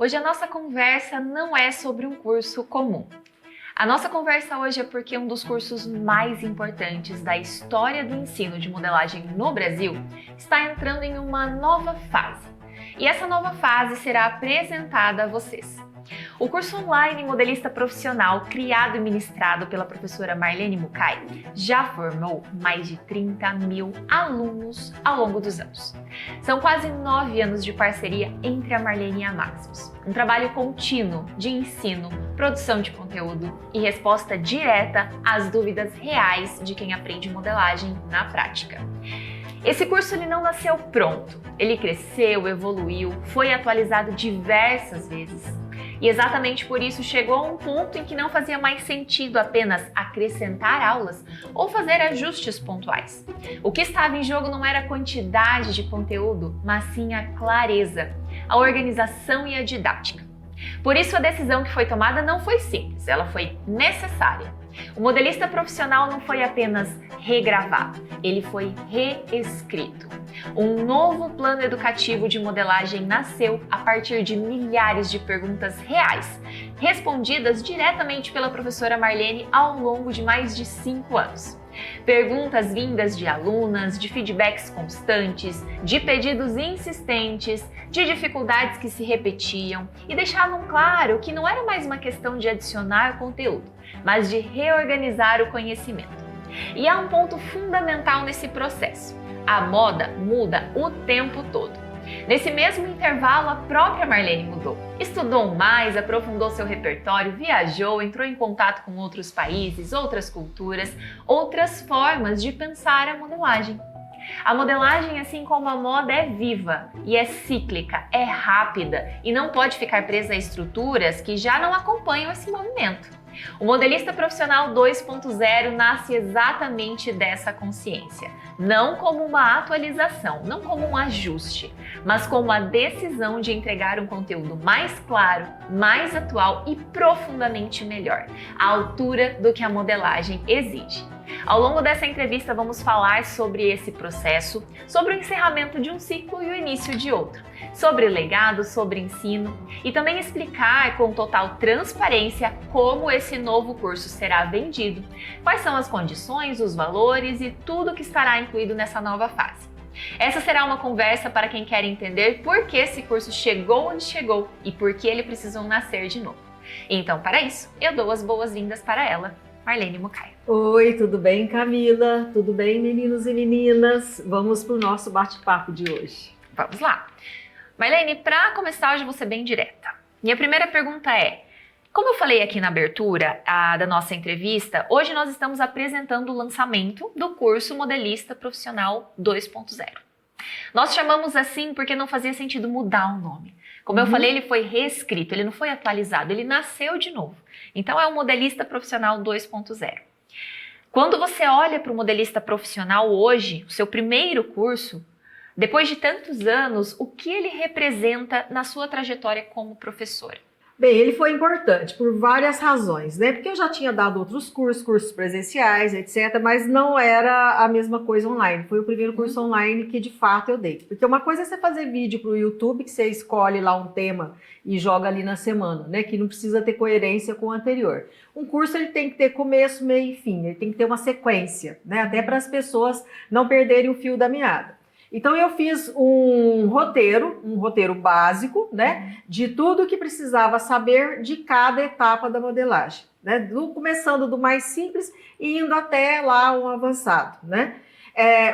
Hoje a nossa conversa não é sobre um curso comum. A nossa conversa hoje é porque um dos cursos mais importantes da história do ensino de modelagem no Brasil está entrando em uma nova fase. E essa nova fase será apresentada a vocês. O curso online Modelista Profissional, criado e ministrado pela professora Marlene Mucay, já formou mais de 30 mil alunos ao longo dos anos. São quase 9 anos de parceria entre a Marlene e a Maximus. Um trabalho contínuo de ensino, produção de conteúdo e resposta direta às dúvidas reais de quem aprende modelagem na prática. Esse curso ele não nasceu pronto, ele cresceu, evoluiu, foi atualizado diversas vezes. E exatamente por isso chegou a um ponto em que não fazia mais sentido apenas acrescentar aulas ou fazer ajustes pontuais. O que estava em jogo não era a quantidade de conteúdo, mas sim a clareza, a organização e a didática. Por isso a decisão que foi tomada não foi simples, ela foi necessária. O modelista profissional não foi apenas regravado, ele foi reescrito. Um novo plano educativo de modelagem nasceu a partir de milhares de perguntas reais, respondidas diretamente pela professora Marlene ao longo de mais de 5 anos. Perguntas vindas de alunas, de feedbacks constantes, de pedidos insistentes, de dificuldades que se repetiam e deixavam claro que não era mais uma questão de adicionar conteúdo, mas de reorganizar o conhecimento. E há um ponto fundamental nesse processo: a moda muda o tempo todo. Nesse mesmo intervalo, a própria Marlene mudou. Estudou mais, aprofundou seu repertório, viajou, entrou em contato com outros países, outras culturas, outras formas de pensar a modelagem. A modelagem, assim como a moda, é viva e é cíclica, é rápida e não pode ficar presa a estruturas que já não acompanham esse movimento. O Modelista Profissional 2.0 nasce exatamente dessa consciência, não como uma atualização, não como um ajuste, mas como a decisão de entregar um conteúdo mais claro, mais atual e profundamente melhor, à altura do que a modelagem exige. Ao longo dessa entrevista vamos falar sobre esse processo, sobre o encerramento de um ciclo e o início de outro, sobre legado, sobre ensino e também explicar com total transparência como esse novo curso será vendido, quais são as condições, os valores e tudo que estará incluído nessa nova fase. Essa será uma conversa para quem quer entender por que esse curso chegou onde chegou e por que ele precisou nascer de novo. Então, para isso, eu dou as boas-vindas para ela, Marlene Mucay. Oi, tudo bem, Camila? Tudo bem, meninos e meninas? Vamos para o nosso bate-papo de hoje. Vamos lá. Marlene, para começar, hoje vou ser bem direta. Minha primeira pergunta é: como eu falei aqui na abertura da nossa entrevista, hoje nós estamos apresentando o lançamento do curso Modelista Profissional 2.0. Nós chamamos assim porque não fazia sentido mudar o nome. Como eu falei, ele foi reescrito, ele não foi atualizado, ele nasceu de novo. Então é o Modelista Profissional 2.0. Quando você olha para o modelista profissional hoje, o seu primeiro curso, depois de tantos anos, o que ele representa na sua trajetória como professora? Bem, ele foi importante por várias razões, né? Porque eu já tinha dado outros cursos presenciais, etc., mas não era a mesma coisa online. Foi o primeiro curso online que de fato eu dei. Porque uma coisa é você fazer vídeo para o YouTube, que você escolhe lá um tema e joga ali na semana, né? Que não precisa ter coerência com o anterior. Um curso ele tem que ter começo, meio e fim, ele tem que ter uma sequência, né? Até para as pessoas não perderem o fio da meada. Então eu fiz um roteiro básico, né, de tudo que precisava saber de cada etapa da modelagem, né, começando do mais simples e indo até lá um avançado, né.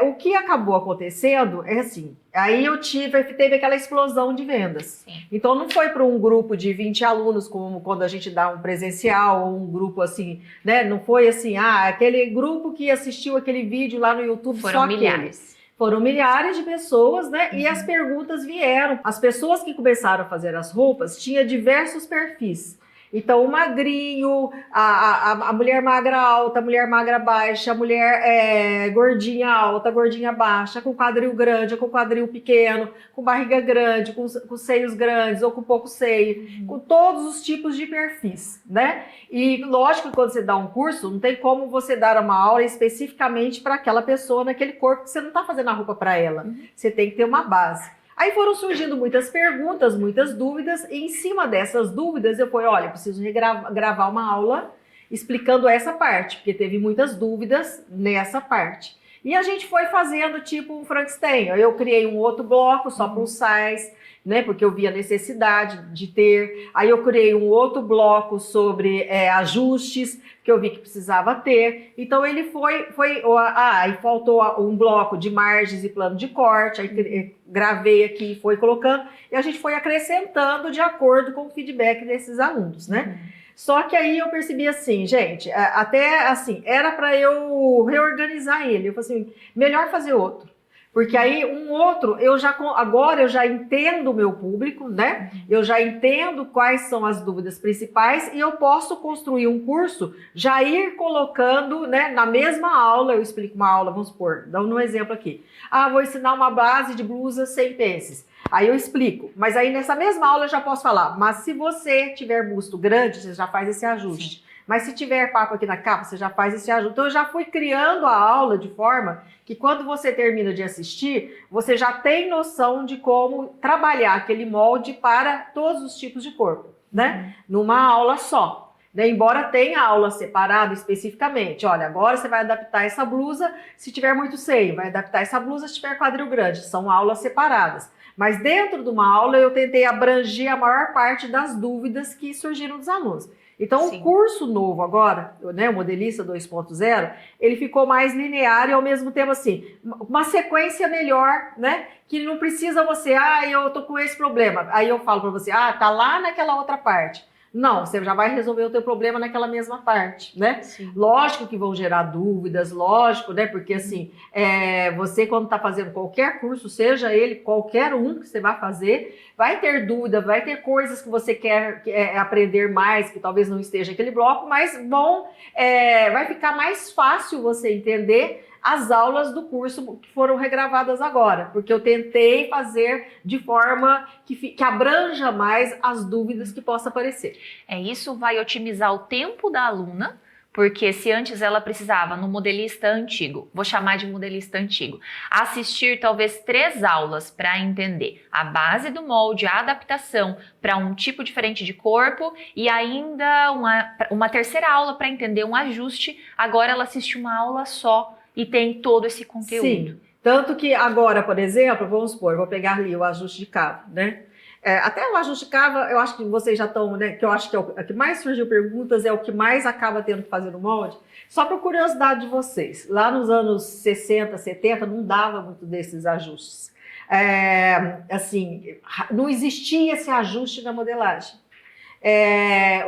O que acabou acontecendo é assim, aí teve aquela explosão de vendas. Sim. Então não foi para um grupo de 20 alunos, como quando a gente dá um presencial, ou um grupo assim, né, não foi assim, aquele grupo que assistiu aquele vídeo lá no YouTube, foram só milhares. Foram milhares de pessoas, né? E as perguntas vieram. As pessoas que começaram a fazer as roupas tinham diversos perfis. Então, o magrinho, a mulher magra alta, a mulher magra baixa, a mulher gordinha alta, gordinha baixa, com quadril grande, com quadril pequeno, com barriga grande, com seios grandes ou com pouco seio, com todos os tipos de perfis, né? E lógico que quando você dá um curso, não tem como você dar uma aula especificamente para aquela pessoa naquele corpo, que você não está fazendo a roupa para ela. Você tem que ter uma base. Aí foram surgindo muitas perguntas, muitas dúvidas, e em cima dessas dúvidas eu falei, olha, preciso gravar uma aula explicando essa parte, porque teve muitas dúvidas nessa parte. E a gente foi fazendo tipo um Frankenstein. Eu criei um outro bloco só para os size, né? Porque eu vi a necessidade de ter. Aí eu criei um outro bloco sobre ajustes, que eu vi que precisava ter. Então ele aí faltou um bloco de margens e plano de corte. Aí gravei aqui e foi colocando. E a gente foi acrescentando de acordo com o feedback desses alunos, né? Só que aí eu percebi assim, gente, até assim, era para eu reorganizar ele. Eu falei assim, melhor fazer outro. Porque aí um outro, agora eu já entendo o meu público, né? Eu já entendo quais são as dúvidas principais e eu posso construir um curso, já ir colocando, né? Na mesma aula, eu explico uma aula, vamos supor, dando um exemplo aqui. Vou ensinar uma base de blusa sem pences. Aí eu explico, mas aí nessa mesma aula eu já posso falar, mas se você tiver busto grande, você já faz esse ajuste. Sim. Mas se tiver papo aqui na capa, você já faz esse ajuste. Então eu já fui criando a aula de forma que quando você termina de assistir, você já tem noção de como trabalhar aquele molde para todos os tipos de corpo, né? Numa aula só. Embora tenha aula separada especificamente, olha, agora você vai adaptar essa blusa se tiver muito seio, vai adaptar essa blusa se tiver quadril grande, são aulas separadas. Mas dentro de uma aula eu tentei abranger a maior parte das dúvidas que surgiram dos alunos. Então, Sim. O curso novo agora, né, o Modelista 2.0, ele ficou mais linear e ao mesmo tempo assim, uma sequência melhor, né? Que não precisa você, eu tô com esse problema. Aí eu falo para você, tá lá naquela outra parte. Não, você já vai resolver o teu problema naquela mesma parte, né? Sim. Lógico que vão gerar dúvidas, lógico, né? Porque assim, você quando está fazendo qualquer curso, seja ele qualquer um que você vai fazer, vai ter dúvida, vai ter coisas que você quer aprender mais, que talvez não esteja aquele bloco, mas vai ficar mais fácil você entender as aulas do curso que foram regravadas agora, porque eu tentei fazer de forma que abranja mais as dúvidas que possam aparecer. Isso vai otimizar o tempo da aluna, porque se antes ela precisava, no modelista antigo, vou chamar de modelista antigo, assistir talvez 3 aulas para entender a base do molde, a adaptação para um tipo diferente de corpo e ainda uma terceira aula para entender um ajuste, agora ela assiste uma aula só e tem todo esse conteúdo. Sim, tanto que agora, por exemplo, vamos supor, vou pegar ali o ajuste de cabo, né? Até o ajuste de cabo, eu acho que vocês já estão, né? Que eu acho que é o que mais surgiu perguntas, é o que mais acaba tendo que fazer no molde. Só por curiosidade de vocês, lá nos anos 60, 70, não dava muito desses ajustes. Assim, não existia esse ajuste na modelagem.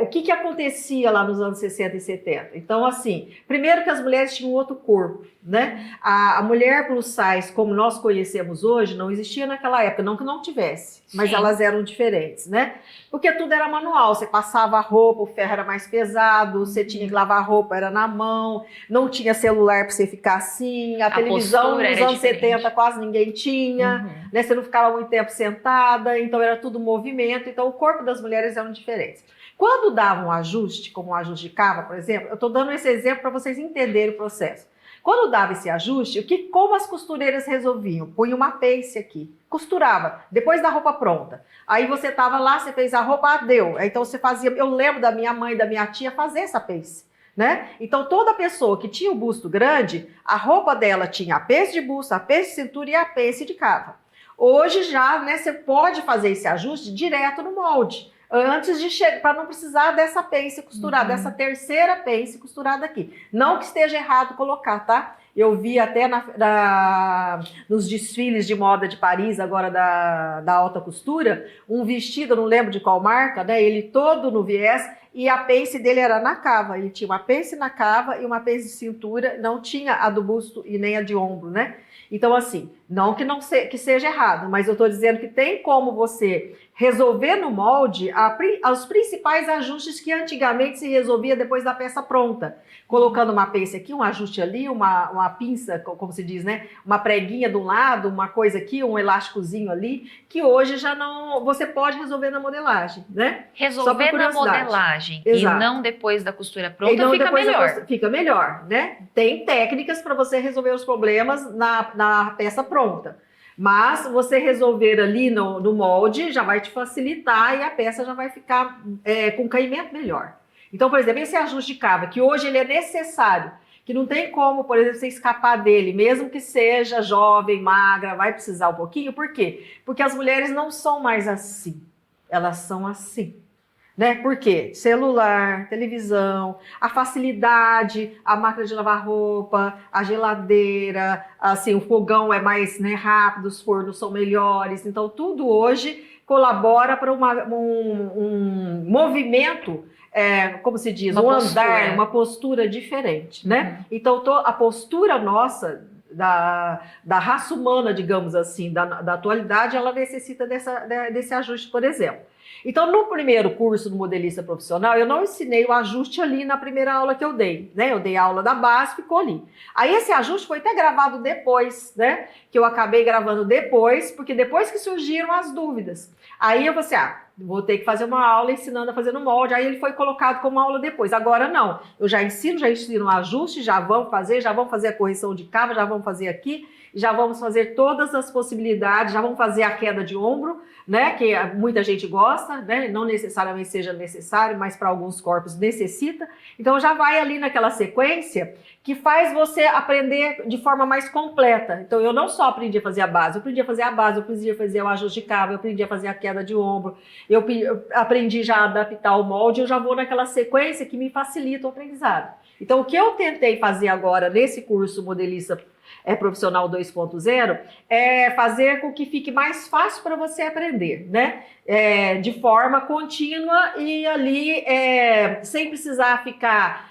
O que acontecia lá nos anos 60 e 70? Então, assim, primeiro que as mulheres tinham outro corpo, né? A mulher plus size, como nós conhecemos hoje, não existia naquela época, não que não tivesse, mas Sim. Elas eram diferentes, né? Porque tudo era manual, você passava a roupa, o ferro era mais pesado, você tinha que lavar a roupa, era na mão, não tinha celular para você ficar assim, a televisão nos anos 70 quase ninguém tinha, né? Você não ficava muito tempo sentada, então era tudo movimento, então o corpo das mulheres eram diferentes. Quando dava um ajuste, como um ajuste de cava, por exemplo, eu estou dando esse exemplo para vocês entenderem o processo. Quando dava esse ajuste, como as costureiras resolviam? Punha uma pence aqui, costurava, depois da roupa pronta. Aí você estava lá, você fez a roupa, deu. Então você fazia, eu lembro da minha mãe e da minha tia fazer essa pence, né? Então toda pessoa que tinha o busto grande, a roupa dela tinha a pence de busto, a pence de cintura e a pence de cava. Hoje já, né, você pode fazer esse ajuste direto no molde. Antes de chegar, para não precisar dessa pence costurada, dessa terceira pence costurada aqui. Não que esteja errado colocar, tá? Eu vi até nos desfiles de moda de Paris, agora da alta costura, um vestido, não lembro de qual marca, né? Ele todo no viés e a pence dele era na cava. Ele tinha uma pence na cava e uma pence de cintura, não tinha a do busto e nem a de ombro, né? Então, assim, não que seja errado, mas eu estou dizendo que tem como você resolver no molde os principais ajustes que antigamente se resolvia depois da peça pronta. Colocando uma pence aqui, um ajuste ali, uma pinça, como se diz, né? Uma preguinha de um lado, uma coisa aqui, um elásticozinho ali, que hoje já não... Você pode resolver na modelagem, né? Resolver na modelagem. Exato. E não depois da costura pronta, fica melhor. Fica melhor, né? Tem técnicas para você resolver os problemas na peça pronta. Mas você resolver ali no molde já vai te facilitar e a peça já vai ficar com caimento melhor. Então, por exemplo, esse ajuste de cava, que hoje ele é necessário, que não tem como, por exemplo, você escapar dele, mesmo que seja jovem, magra, vai precisar um pouquinho. Por quê? Porque as mulheres não são mais assim, elas são assim. Né? Por quê? Celular, televisão, a facilidade, a máquina de lavar roupa, a geladeira, assim, o fogão é mais, né, rápido, os fornos são melhores. Então, tudo hoje colabora para um movimento, como se diz, um andar, uma postura diferente. Né? Então, a postura nossa, da raça humana, digamos assim, da atualidade, ela necessita desse ajuste, por exemplo. Então, no primeiro curso do modelista profissional, eu não ensinei o ajuste ali na primeira aula que eu dei, né? Eu dei a aula da base, ficou ali. Aí esse ajuste foi até gravado depois, né? Que eu acabei gravando depois, porque depois que surgiram as dúvidas. Aí eu falei assim, vou ter que fazer uma aula ensinando a fazer no molde. Aí ele foi colocado como aula depois. Agora não, eu já ensino o ajuste, já vamos fazer a correção de cava, já vamos fazer aqui, já vamos fazer todas as possibilidades, já vamos fazer a queda de ombro, né, que muita gente gosta, né, não necessariamente seja necessário, mas para alguns corpos necessita. Então já vai ali naquela sequência que faz você aprender de forma mais completa. Então eu não só aprendi a fazer a base, eu aprendi a fazer o ajuste de cava, eu aprendi a fazer a queda de ombro, eu aprendi já a adaptar o molde, eu já vou naquela sequência que me facilita o aprendizado. Então o que eu tentei fazer agora nesse curso modelista profissional 2.0 é fazer com que fique mais fácil para você aprender, né? De forma contínua e ali sem precisar ficar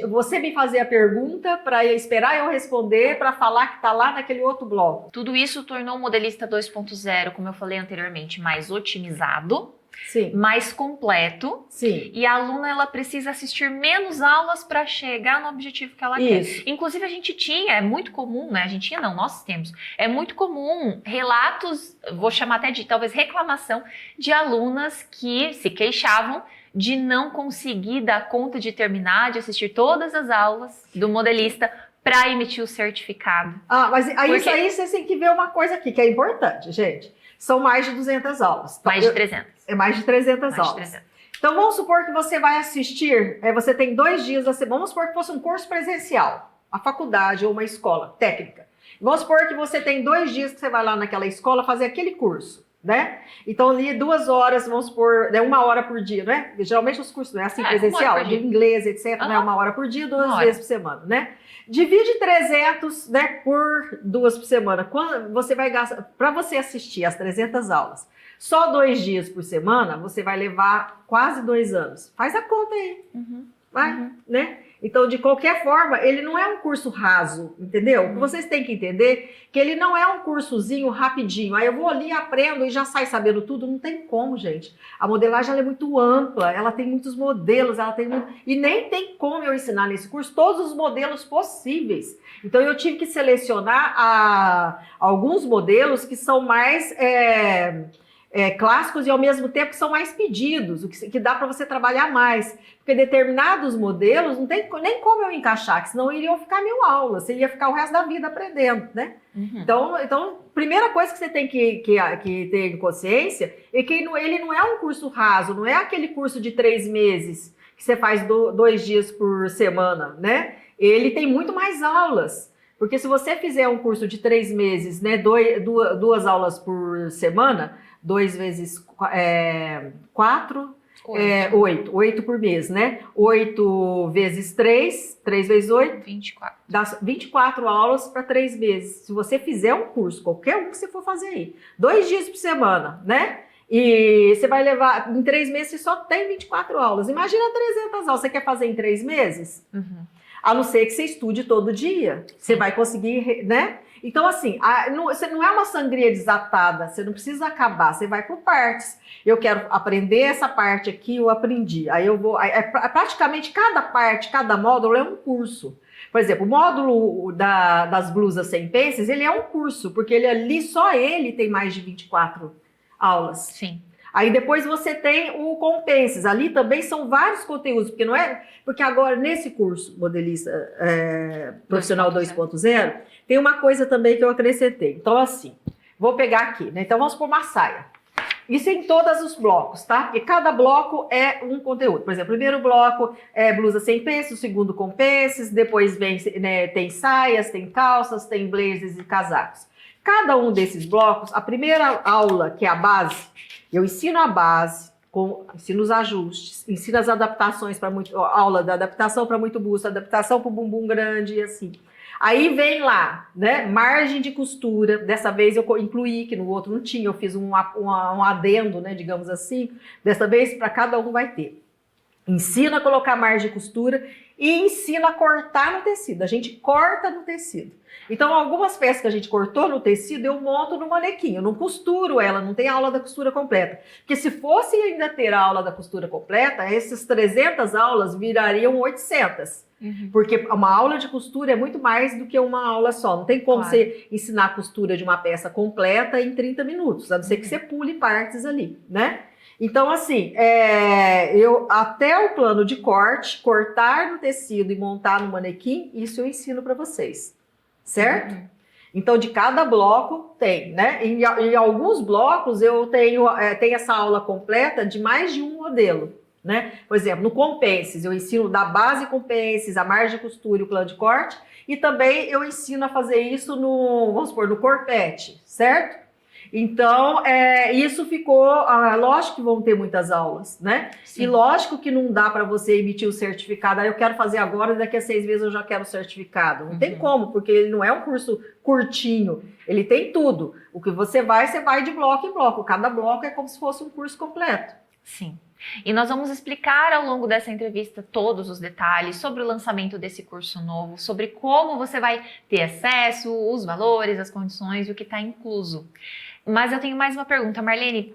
você me fazer a pergunta para esperar eu responder para falar que está lá naquele outro bloco. Tudo isso tornou o modelista 2.0, como eu falei anteriormente, mais otimizado. Sim. Mais completo. Sim. E a aluna ela precisa assistir menos aulas para chegar no objetivo que ela quer. Inclusive a gente tinha, é muito comum, né? A gente tinha não, nós temos. É muito comum relatos, vou chamar até de talvez reclamação de alunas que se queixavam de não conseguir dar conta de terminar, de assistir todas as aulas do modelista para emitir o certificado. Mas isso aí você tem que ver uma coisa aqui que é importante, gente. São mais de 200 aulas. Mais de 300. É mais de 300 aulas. Então, vamos supor que você vai assistir, você tem 2 dias da semana, vamos supor que fosse um curso presencial, a faculdade ou uma escola técnica. Vamos supor que você tem 2 dias que você vai lá naquela escola fazer aquele curso, né? Então, ali 2 horas, vamos supor, 1 hora por dia, né? Geralmente os cursos não é assim, presencial, de inglês, etc, né? 1 hora por dia, 2 vezes por semana, né? Divide 300, né, por 2 por semana. Quando você vai gastar, para você assistir as 300 aulas, só 2 dias por semana, você vai levar quase 2 anos. Faz a conta aí. Vai, né? Então, de qualquer forma, ele não é um curso raso, entendeu? Vocês têm que entender que ele não é um cursozinho rapidinho. Aí eu vou ali, aprendo e já saio sabendo tudo. Não tem como, gente. A modelagem ela é muito ampla, ela tem muitos modelos, e nem tem como eu ensinar nesse curso todos os modelos possíveis. Então, eu tive que selecionar alguns modelos que são mais clássicos e ao mesmo tempo que são mais pedidos, o que dá para você trabalhar mais. Porque determinados modelos não tem nem como eu encaixar, que senão iriam ficar 1000 aulas, você ia ficar o resto da vida aprendendo, né? Então, primeira coisa que você tem que ter em consciência é que ele não é um curso raso, não é aquele curso de 3 meses que você faz 2 dias por semana, né? Ele tem muito mais aulas. Porque se você fizer um curso de 3 meses, né, 2 aulas por semana, 2 vezes 4, 8 por mês, né? 8 vezes 3, 3 vezes 8, 24. Dá 24 aulas para 3 meses. Se você fizer um curso, qualquer um que você for fazer aí, 2 dias por semana, né? E você vai levar, em 3 meses você só tem 24 aulas. Imagina 300 aulas, você quer fazer em 3 meses? A não ser que você estude todo dia. Você vai conseguir, né? Então, assim, você não é uma sangria desatada, você não precisa acabar, você vai por partes. Eu quero aprender essa parte aqui, eu aprendi. Aí eu vou. Praticamente cada parte, cada módulo é um curso. Por exemplo, o módulo das blusas sem pences, ele é um curso, porque ele ali, só ele tem mais de 24 aulas. Sim. Aí depois você tem o compenses, ali também são vários conteúdos, porque não é, porque agora nesse curso modelista profissional 2.0 tem uma coisa também que eu acrescentei. Então assim, Vou pegar aqui, né? Então vamos supor uma saia. Isso em todos os blocos, tá? Porque cada bloco é um conteúdo. Por exemplo, o primeiro bloco é blusa sem pence, o segundo com pences, depois vem, né, tem saias, tem calças, tem blazers e casacos. Cada um desses blocos, a primeira aula, que é a base, eu ensino a base, ensino os ajustes, ensino as adaptações para muito, aula da adaptação para muito busto, adaptação para o bumbum grande e assim. Aí vem lá, né, margem de costura, dessa vez eu incluí, que no outro não tinha, eu fiz um adendo, né, digamos assim, dessa vez para cada um vai ter. Ensina a colocar margem de costura e ensina a cortar no tecido, a gente corta no tecido. Então algumas peças que a gente cortou no tecido eu monto no manequim, eu não costuro ela, não tem aula da costura completa. Porque se fosse ainda ter a aula da costura completa, essas 300 aulas virariam 800. Porque uma aula de costura é muito mais do que uma aula só. Não tem como você ensinar a costura de uma peça completa em 30 minutos, a não ser que você pule partes ali, né? Então, assim, eu até o plano de corte, cortar no tecido e montar no manequim, isso eu ensino para vocês, certo? Então, de cada bloco tem, né? Em alguns blocos eu tenho essa aula completa de mais de um modelo. Né? Por exemplo, no compenses, eu ensino da base compenses, a margem de costura e o plano de corte, e também eu ensino a fazer isso vamos supor, no corpete, certo? Então, isso ficou, lógico que vão ter muitas aulas, né? Sim. E lógico que não dá para você emitir o certificado, eu quero fazer agora, daqui a 6 meses eu já quero o certificado. Não tem como, porque ele não é um curso curtinho, ele tem tudo. O que você vai de bloco em bloco, cada bloco é como se fosse um curso completo. Sim. E nós vamos explicar ao longo dessa entrevista todos os detalhes sobre o lançamento desse curso novo, sobre como você vai ter acesso, os valores, as condições e o que está incluso. Mas eu tenho mais uma pergunta, Marlene.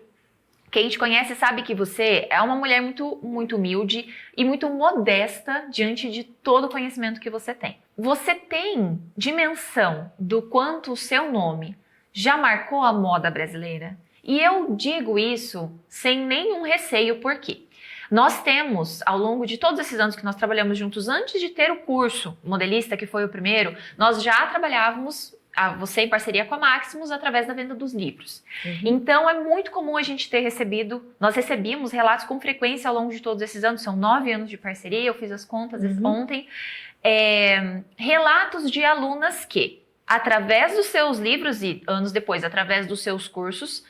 Quem te conhece sabe que você é uma mulher muito, muito humilde e muito modesta diante de todo o conhecimento que você tem. Você tem dimensão do quanto o seu nome já marcou a moda brasileira? E eu digo isso sem nenhum receio, porque nós temos, ao longo de todos esses anos que nós trabalhamos juntos, antes de ter o curso Modelista, que foi o primeiro, nós já trabalhávamos, você em parceria com a Maximus, através da venda dos livros. Então é muito comum a gente ter nós recebíamos relatos com frequência ao longo de todos esses anos, são 9 anos de parceria, eu fiz as contas ontem, relatos de alunas que, através dos seus livros e anos depois, através dos seus cursos,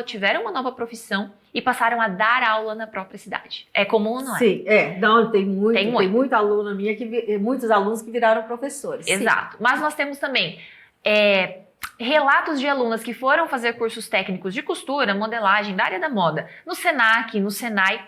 tiveram uma nova profissão e passaram a dar aula na própria cidade. É comum ou não é? Sim, não, tem muita aluna minha, muitos alunos que viraram professores. Exato. Sim. Mas nós temos também relatos de alunas que foram fazer cursos técnicos de costura, modelagem, da área da moda, no Senac, no Senai,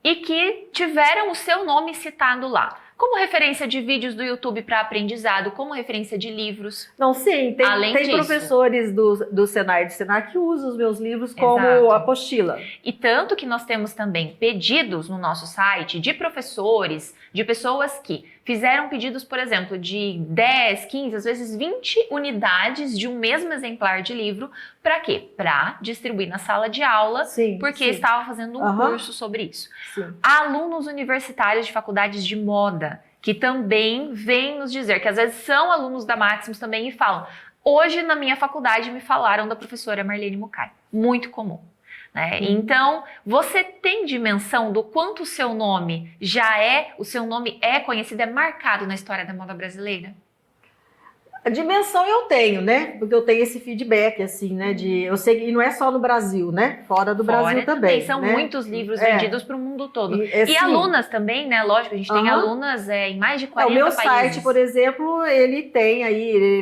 e que tiveram o seu nome citado lá. Como referência de vídeos do YouTube para aprendizado, como referência de livros. Não, sim, tem professores do Senai e do Senac que usam os meus livros como apostila. E tanto que nós temos também pedidos no nosso site de professores, de pessoas que fizeram pedidos, por exemplo, de 10, 15, às vezes 20 unidades de um mesmo exemplar de livro. Para quê? Para distribuir na sala de aula, porque estava fazendo um curso sobre isso. Há alunos universitários de faculdades de moda que também vêm nos dizer, que às vezes são alunos da Maximus também e falam: hoje na minha faculdade me falaram da professora Marlene Mucay. Muito comum. Né? Então, você tem dimensão do quanto o seu nome é conhecido, é marcado na história da moda brasileira? A dimensão eu tenho, né? Porque eu tenho esse feedback, assim, né? Eu sei que não é só no Brasil, né? Fora do Brasil também. São muitos livros vendidos para o mundo todo. E alunas também, né? Lógico, a gente tem alunas em mais de 40 países. O meu site, por exemplo, ele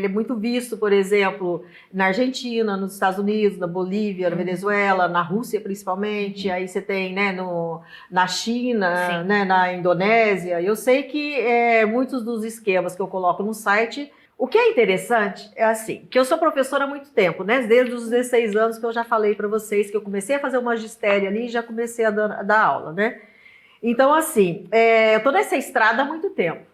é muito visto, por exemplo, na Argentina, nos Estados Unidos, na Bolívia, na Venezuela, na Rússia principalmente. Aí você tem, né, na China, né, na Indonésia. Eu sei que muitos dos esquemas que eu coloco no site. O que é interessante é assim, que eu sou professora há muito tempo, né? Desde os 16 anos que eu já falei para vocês que eu comecei a fazer o magistério ali e já comecei a dar aula, né? Então, assim, eu tô nessa estrada há muito tempo.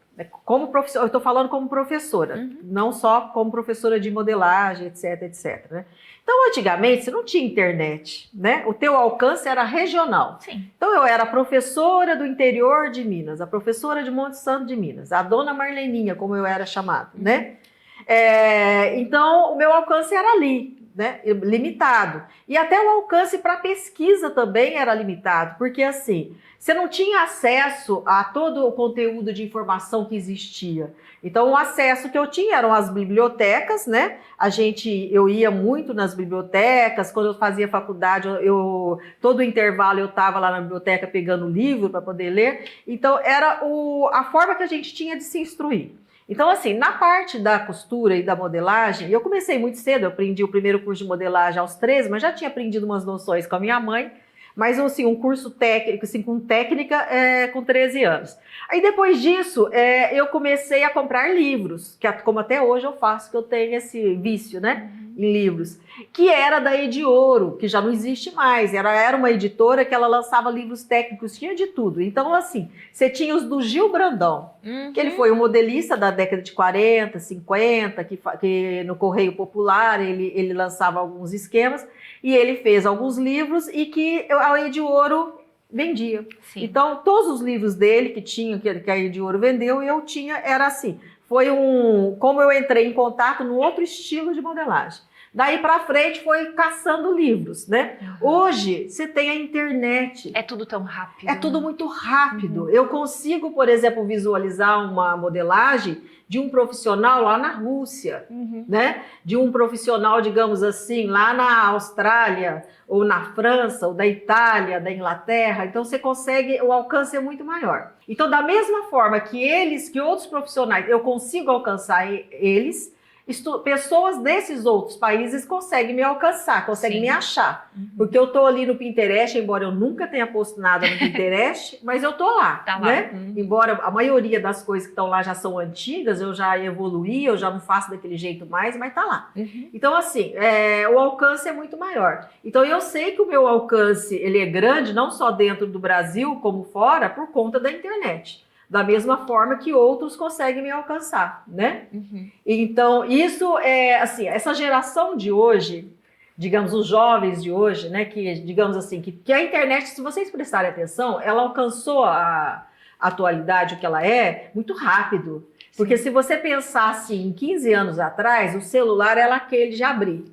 Como professora, eu estou falando como professora, não só como professora de modelagem, etc, etc, né? Então, antigamente, você não tinha internet, né? O teu alcance era regional. Sim. Então, eu era a professora do interior de Minas, a professora de Monte Santo de Minas, a dona Marleninha, como eu era chamada, né? Então, o meu alcance era ali, né? Limitado. E até o alcance para pesquisa também era limitado, porque assim, você não tinha acesso a todo o conteúdo de informação que existia. Então, o acesso que eu tinha eram as bibliotecas, né? Eu ia muito nas bibliotecas. Quando eu fazia faculdade, todo intervalo eu estava lá na biblioteca pegando livro para poder ler. Então, era a forma que a gente tinha de se instruir. Então, assim, na parte da costura e da modelagem, eu comecei muito cedo, eu aprendi o primeiro curso de modelagem aos 13, mas já tinha aprendido umas noções com a minha mãe, mas assim, um curso técnico, assim, com técnica, com 13 anos. Aí depois disso, eu comecei a comprar livros, como até hoje eu faço, que eu tenho esse vício, né, em livros, que era da Ediouro, que já não existe mais, era uma editora que ela lançava livros técnicos, tinha de tudo. Então, assim, você tinha os do Gil Brandão, que ele foi um modelista da década de 40, 50, que no Correio Popular ele lançava alguns esquemas, e ele fez alguns livros e que a Ediouro vendia. Sim. Então, todos os livros dele que a Ediouro vendeu, eu tinha, era assim. Como eu entrei em contato num outro estilo de modelagem. Daí para frente foi caçando livros, né? Hoje você tem a internet. É tudo tão rápido. É tudo muito rápido. Eu consigo, por exemplo, visualizar uma modelagem de um profissional lá na Rússia, né? De um profissional, digamos assim, lá na Austrália, ou na França, ou da Itália, da Inglaterra. Então você consegue, o alcance é muito maior. Então, da mesma forma que outros profissionais, eu consigo alcançar eles, pessoas desses outros países conseguem me alcançar, conseguem me achar. Porque eu tô ali no Pinterest, embora eu nunca tenha posto nada no Pinterest, mas eu tô lá, tá lá, né? Embora a maioria das coisas que estão lá já são antigas, eu já evoluí, eu já não faço daquele jeito mais, mas tá lá. Então, assim, o alcance é muito maior. Então, eu sei que o meu alcance, ele é grande, não só dentro do Brasil, como fora, por conta da internet. Da mesma forma que outros conseguem me alcançar, né? Então, isso assim, essa geração de hoje, digamos, os jovens de hoje, né, que, digamos assim, que a internet, se vocês prestarem atenção, ela alcançou a atualidade, o que ela muito rápido. Porque se você pensar assim, em 15 anos atrás, o celular era aquele de abrir,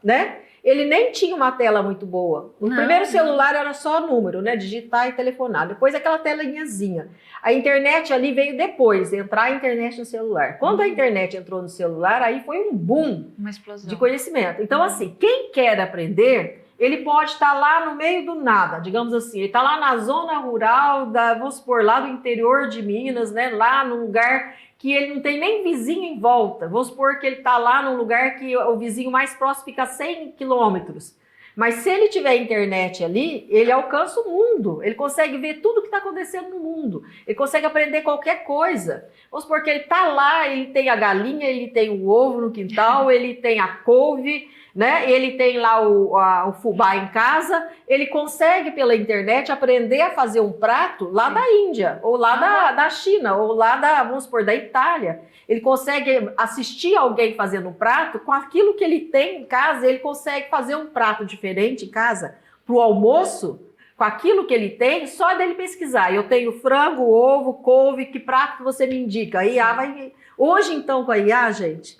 né? Ele nem tinha uma tela muito boa. O primeiro celular era só número, né? Digitar e telefonar. Depois aquela telinhazinha. A internet ali veio depois, entrar a internet no celular. Quando a internet entrou no celular, aí foi um boom, uma explosão de conhecimento. Então, assim, quem quer aprender, ele pode estar lá no meio do nada, digamos assim. Ele está lá na zona rural, vamos supor, lá do interior de Minas, né? Lá num lugar que ele não tem nem vizinho em volta. Vamos supor que ele está lá num lugar que o vizinho mais próximo fica a 100 quilômetros. Mas se ele tiver internet ali, ele alcança o mundo. Ele consegue ver tudo que está acontecendo no mundo. Ele consegue aprender qualquer coisa. Vamos supor que ele está lá, ele tem a galinha, ele tem o ovo no quintal, ele tem a couve, né? Ele tem lá o fubá em casa. Ele consegue pela internet aprender a fazer um prato lá da Índia, ou lá da China, ou lá vamos supor, da Itália. Ele consegue assistir alguém fazendo um prato, com aquilo que ele tem em casa, ele consegue fazer um prato diferente em casa para o almoço, com aquilo que ele tem, só dele pesquisar. Eu tenho frango, ovo, couve, que prato que você me indica? A IA vai... Hoje, então, com a IA, gente,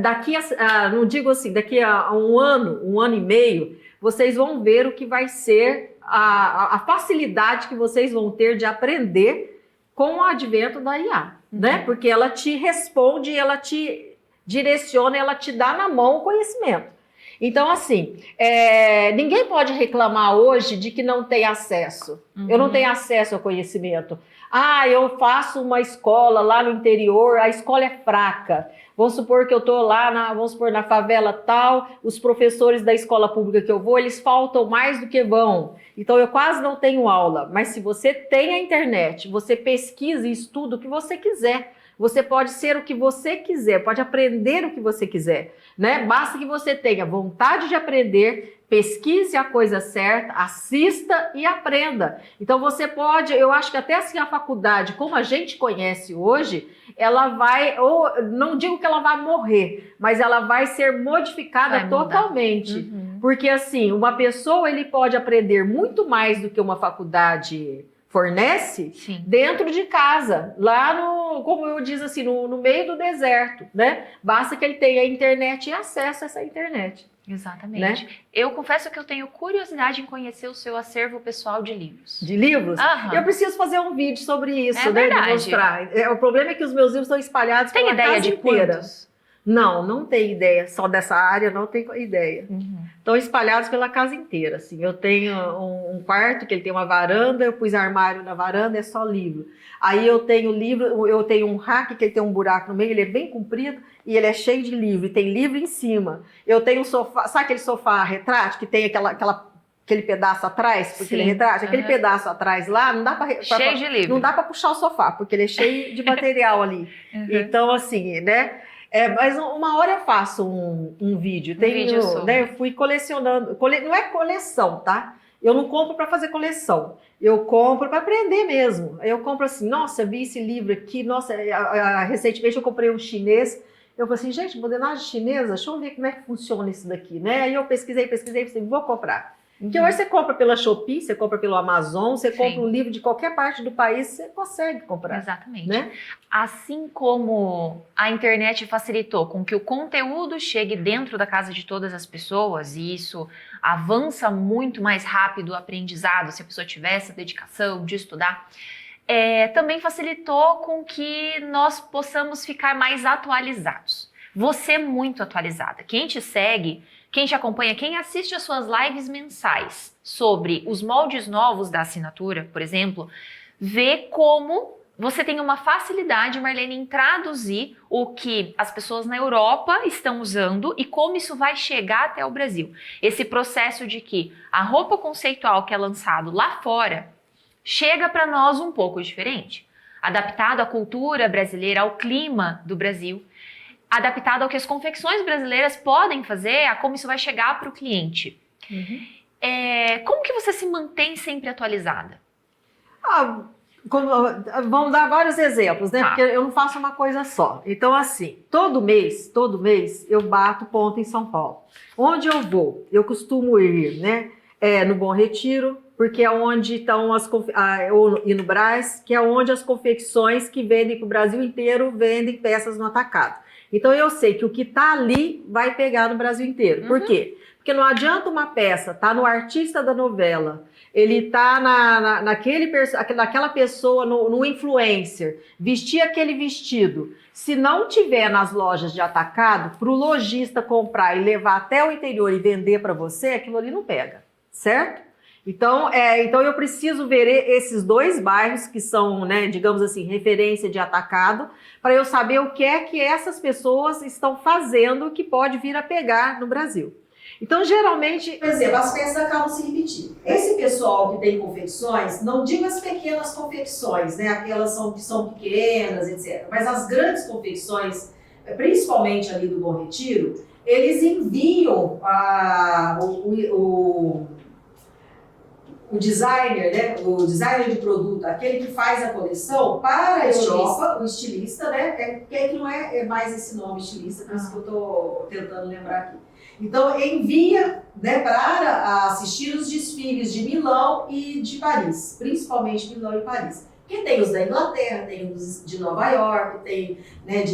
daqui não digo assim, daqui a um ano e meio, vocês vão ver o que vai ser a facilidade que vocês vão ter de aprender com o advento da IA, né? Porque ela te responde, ela te direciona, ela te dá na mão o conhecimento. Então, assim, ninguém pode reclamar hoje de que não tem acesso. Eu não tenho acesso ao conhecimento. Eu faço uma escola lá no interior, a escola é fraca. Vamos supor que eu estou lá, na favela tal, os professores da escola pública que eu vou, eles faltam mais do que vão. Então, eu quase não tenho aula. Mas se você tem a internet, você pesquisa e estuda o que você quiser. Você pode ser o que você quiser, pode aprender o que você quiser, né? Basta que você tenha vontade de aprender, pesquise a coisa certa, assista e aprenda. Então você pode, eu acho que até assim a faculdade, como a gente conhece hoje, ela vai, ou não digo que ela vai morrer, mas ela vai ser modificada totalmente. Porque assim, uma pessoa ele pode aprender muito mais do que uma faculdade fornece Sim. dentro de casa, lá no, como eu diz assim, no meio do deserto, né? Basta que ele tenha internet e acesso a essa internet. Exatamente. Né? Eu confesso que eu tenho curiosidade em conhecer o seu acervo pessoal de livros. De livros? Aham. Eu preciso fazer um vídeo sobre isso, É né? verdade. De mostrar. O problema é que os meus livros estão espalhados Tem pela ideia casa de inteira. quantos? Não tenho ideia. Só dessa área, não tenho ideia. Uhum. Estão espalhados pela casa inteira, assim. Eu tenho um quarto que ele tem uma varanda, eu pus armário na varanda, é só livro. Aí eu tenho livro, eu tenho um rack que ele tem um buraco no meio, ele é bem comprido e ele é cheio de livro, e tem livro em cima. Eu tenho um sofá, sabe aquele sofá retrátil que tem aquele pedaço atrás, porque ele é retrátil? Aquele pedaço atrás lá, não dá para cheio de livro. Não dá para puxar o sofá, porque ele é cheio de material ali. Uhum. Então, assim, né? Mas uma hora eu faço um vídeo. Vídeo sobre. Né, eu fui colecionando. Não é coleção, tá? Eu não compro para fazer coleção. Eu compro para aprender mesmo. Eu compro assim, nossa, vi esse livro aqui. Nossa, recentemente eu comprei um chinês. Eu falei assim, gente, modelagem chinesa, deixa eu ver como é que funciona isso daqui, né? Aí eu pesquisei, vou comprar. Porque hoje você compra pela Shopee, você compra pelo Amazon, você compra um livro de qualquer parte do país, você consegue comprar. Exatamente. Né? Assim como a internet facilitou com que o conteúdo chegue dentro da casa de todas as pessoas, e isso avança muito mais rápido o aprendizado, se a pessoa tiver essa dedicação de estudar, também facilitou com que nós possamos ficar mais atualizados. Você é muito atualizada. Quem te segue, quem te acompanha, quem assiste as suas lives mensais sobre os moldes novos da assinatura, por exemplo, vê como você tem uma facilidade, Marlene, em traduzir o que as pessoas na Europa estão usando e como isso vai chegar até o Brasil. Esse processo de que a roupa conceitual que é lançado lá fora chega para nós um pouco diferente, adaptado à cultura brasileira, ao clima do Brasil, adaptado ao que as confecções brasileiras podem fazer, a como isso vai chegar para o cliente. Uhum. Como que você se mantém sempre atualizada? Vamos dar vários exemplos, né? Porque eu não faço uma coisa só. Então, assim, todo mês, eu bato ponto em São Paulo. Onde eu vou? Eu costumo ir, né? No Bom Retiro, porque é onde estão ou no Brás, que é onde as confecções que vendem para o Brasil inteiro vendem peças no atacado. Então eu sei que o que está ali vai pegar no Brasil inteiro. Por quê? Porque não adianta uma peça tá no artista da novela, ele tá naquela pessoa, no influencer, vestir aquele vestido. Se não tiver nas lojas de atacado, para o lojista comprar e levar até o interior e vender para você, aquilo ali não pega, certo? Então eu preciso ver esses dois bairros que são, né, digamos assim, referência de atacado, para eu saber o que é que essas pessoas estão fazendo que pode vir a pegar no Brasil. Então, geralmente, por exemplo, as peças acabam se repetindo. Esse pessoal que tem confecções, não digo as pequenas confecções, né, aquelas que são pequenas, etc., mas as grandes confecções, principalmente ali do Bom Retiro, eles enviam o designer, né, o designer de produto, aquele que faz a coleção, para a Europa, o estilista, né, que não é mais esse nome estilista, por isso que eu estou tentando lembrar aqui. Então, envia, né, para assistir os desfiles de Milão e de Paris, principalmente Milão e Paris. Porque tem os da Inglaterra, tem os de Nova York, tem, né,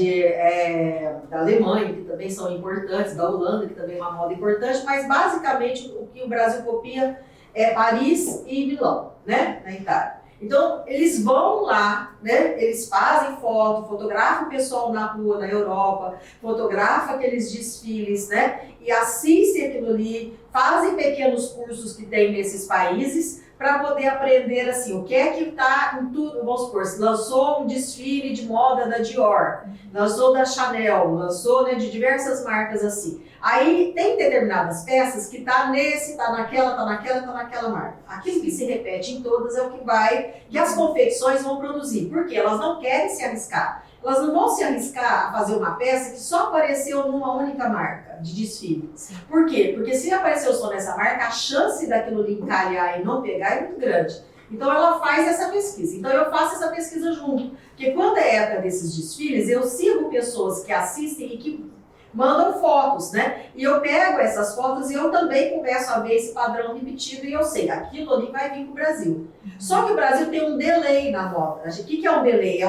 da Alemanha, que também são importantes, da Holanda, que também é uma moda importante, mas basicamente o que o Brasil copia é Paris e Milão, né, na Itália. Então, eles vão lá, né, eles fazem foto, fotografam o pessoal na rua, na Europa, fotografam aqueles desfiles, né, e assistem aquilo ali, fazem pequenos cursos que tem nesses países para poder aprender, assim, o que é que está em tudo. Vamos supor, se lançou um desfile de moda da Dior, lançou da Chanel, lançou, né, de diversas marcas assim. Aí tem determinadas peças que tá naquela marca. Aquilo que se repete em todas é o que as confecções vão produzir. Porque elas não querem se arriscar. Elas não vão se arriscar a fazer uma peça que só apareceu numa única marca de desfile. Sim. Por quê? Porque se apareceu só nessa marca, a chance daquilo ali encalhar e não pegar é muito grande. Então ela faz essa pesquisa. Então eu faço essa pesquisa junto. Porque quando é época desses desfiles, eu sigo pessoas que assistem e que mandam fotos, né? E eu pego essas fotos e eu também começo a ver esse padrão repetido e eu sei, aquilo ali vai vir para o Brasil. Só que o Brasil tem um delay na moda. O que é um delay?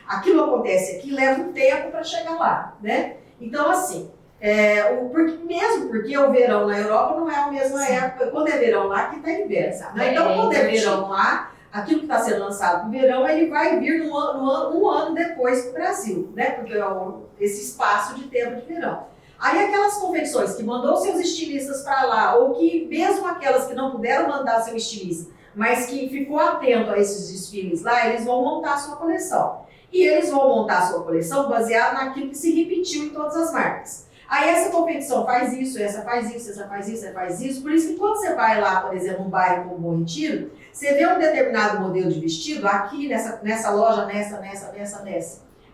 Aquilo acontece aqui, leva um tempo para chegar lá, né? Então, assim, mesmo porque o verão na Europa não é a mesma época. Quando é verão lá, aqui está inverno. Né? Então, quando é verão lá, aquilo que está sendo lançado no verão, ele vai vir um ano depois para o Brasil, né? Porque é esse espaço de tempo de verão. Aí aquelas confecções que mandou seus estilistas para lá, ou que mesmo aquelas que não puderam mandar seu estilista, mas que ficou atento a esses desfiles lá, eles vão montar a sua coleção. E eles vão montar a sua coleção baseado naquilo que se repetiu em todas as marcas. Aí essa competição faz isso, essa faz isso, essa faz isso, essa faz isso. Por isso que quando você vai lá, por exemplo, num bairro como Bom Retiro, você vê um determinado modelo de vestido aqui, nessa loja, nessa.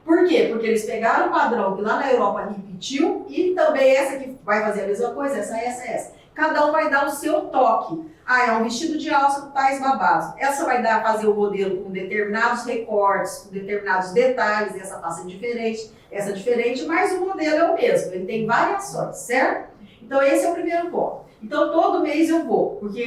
Por quê? Porque eles pegaram o padrão que lá na Europa repetiu e também essa que vai fazer a mesma coisa, essa. Cada um vai dar o seu toque. É um vestido de alça com tais babados. Essa vai fazer o modelo com determinados recortes, com determinados detalhes, essa faça diferente, essa diferente, mas o modelo é o mesmo, ele tem variações, certo? Então esse é o primeiro ponto. Então todo mês eu vou, porque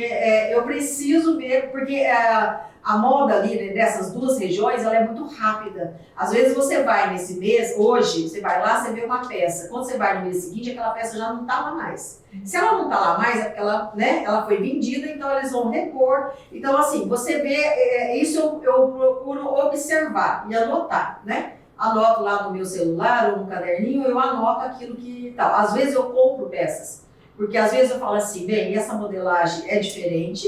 eu preciso ver, porque a moda ali, né, dessas duas regiões, ela é muito rápida. Às vezes você vai nesse mês, hoje, você vai lá, você vê uma peça. Quando você vai no mês seguinte, aquela peça já não está lá mais. Se ela não está lá mais, é porque ela foi vendida, então eles vão repor. Então, assim, você vê, isso eu procuro observar e anotar, né? Anoto lá no meu celular ou no caderninho, eu anoto aquilo que tal. Às vezes eu compro peças, porque às vezes eu falo assim, bem, essa modelagem é diferente,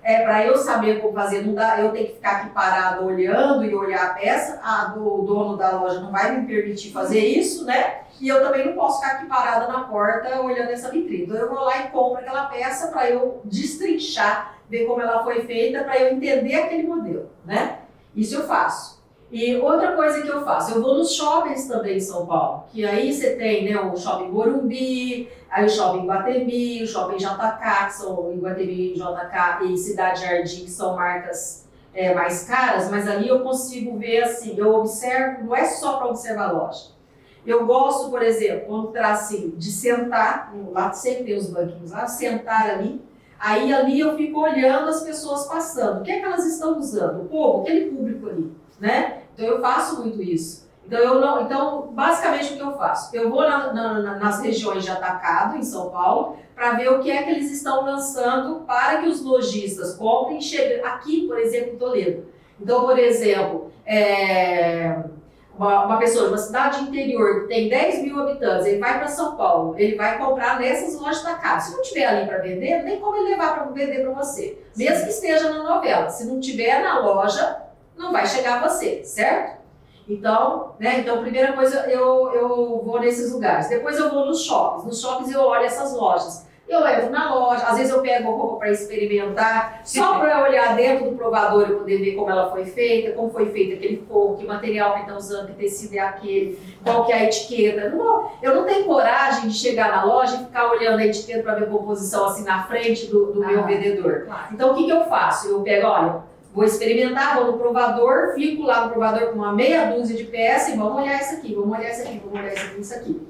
para eu saber como fazer, não dá, eu tenho que ficar aqui parado olhando e olhar a peça, o dono da loja não vai me permitir fazer isso, né? E eu também não posso ficar aqui parada na porta olhando essa vitrine. Então eu vou lá e compro aquela peça para eu destrinchar, ver como ela foi feita, para eu entender aquele modelo, né? Isso eu faço. E outra coisa que eu faço, eu vou nos shoppings também em São Paulo, que aí você tem, né, o Shopping Morumbi, aí o Shopping Iguatemi, o Shopping JK, que são Iguatemi, JK e Cidade Jardim, que são marcas mais caras, mas ali eu consigo ver assim, eu observo, não é só para observar a loja. Eu gosto, por exemplo, quando assim, de sentar, lá sempre tem os banquinhos lá, sentar ali, aí ali eu fico olhando as pessoas passando, o que é que elas estão usando? O povo, aquele público ali, né? Então eu faço muito isso. Então, basicamente o que eu faço? Eu vou nas regiões de atacado em São Paulo para ver o que é que eles estão lançando para que os lojistas comprem e cheguem aqui, por exemplo, em Toledo. Então, por exemplo, uma pessoa de uma cidade interior que tem 10 mil habitantes, ele vai para São Paulo, ele vai comprar nessas lojas de atacado. Se não tiver ali para vender, não tem como ele levar para vender para você. Sim. Mesmo que esteja na novela. Se não tiver na loja, não vai chegar a você, certo? Então, né? Então, primeira coisa, eu vou nesses lugares. Depois eu vou nos shoppings. Nos shoppings eu olho essas lojas. Eu levo na loja, às vezes eu pego roupa para experimentar, só para olhar dentro do provador e poder ver como ela foi feita, como foi feito aquele forro, que material que está usando, que tecido é aquele, qual que é a etiqueta. Eu não tenho coragem de chegar na loja e ficar olhando a etiqueta para ver a composição assim na frente do meu vendedor. Claro. Então, o que eu faço? Eu pego, olha, vou experimentar, vou no provador, fico lá no provador com uma meia dúzia de peças e vamos olhar isso aqui, vamos olhar isso aqui, vamos olhar isso aqui.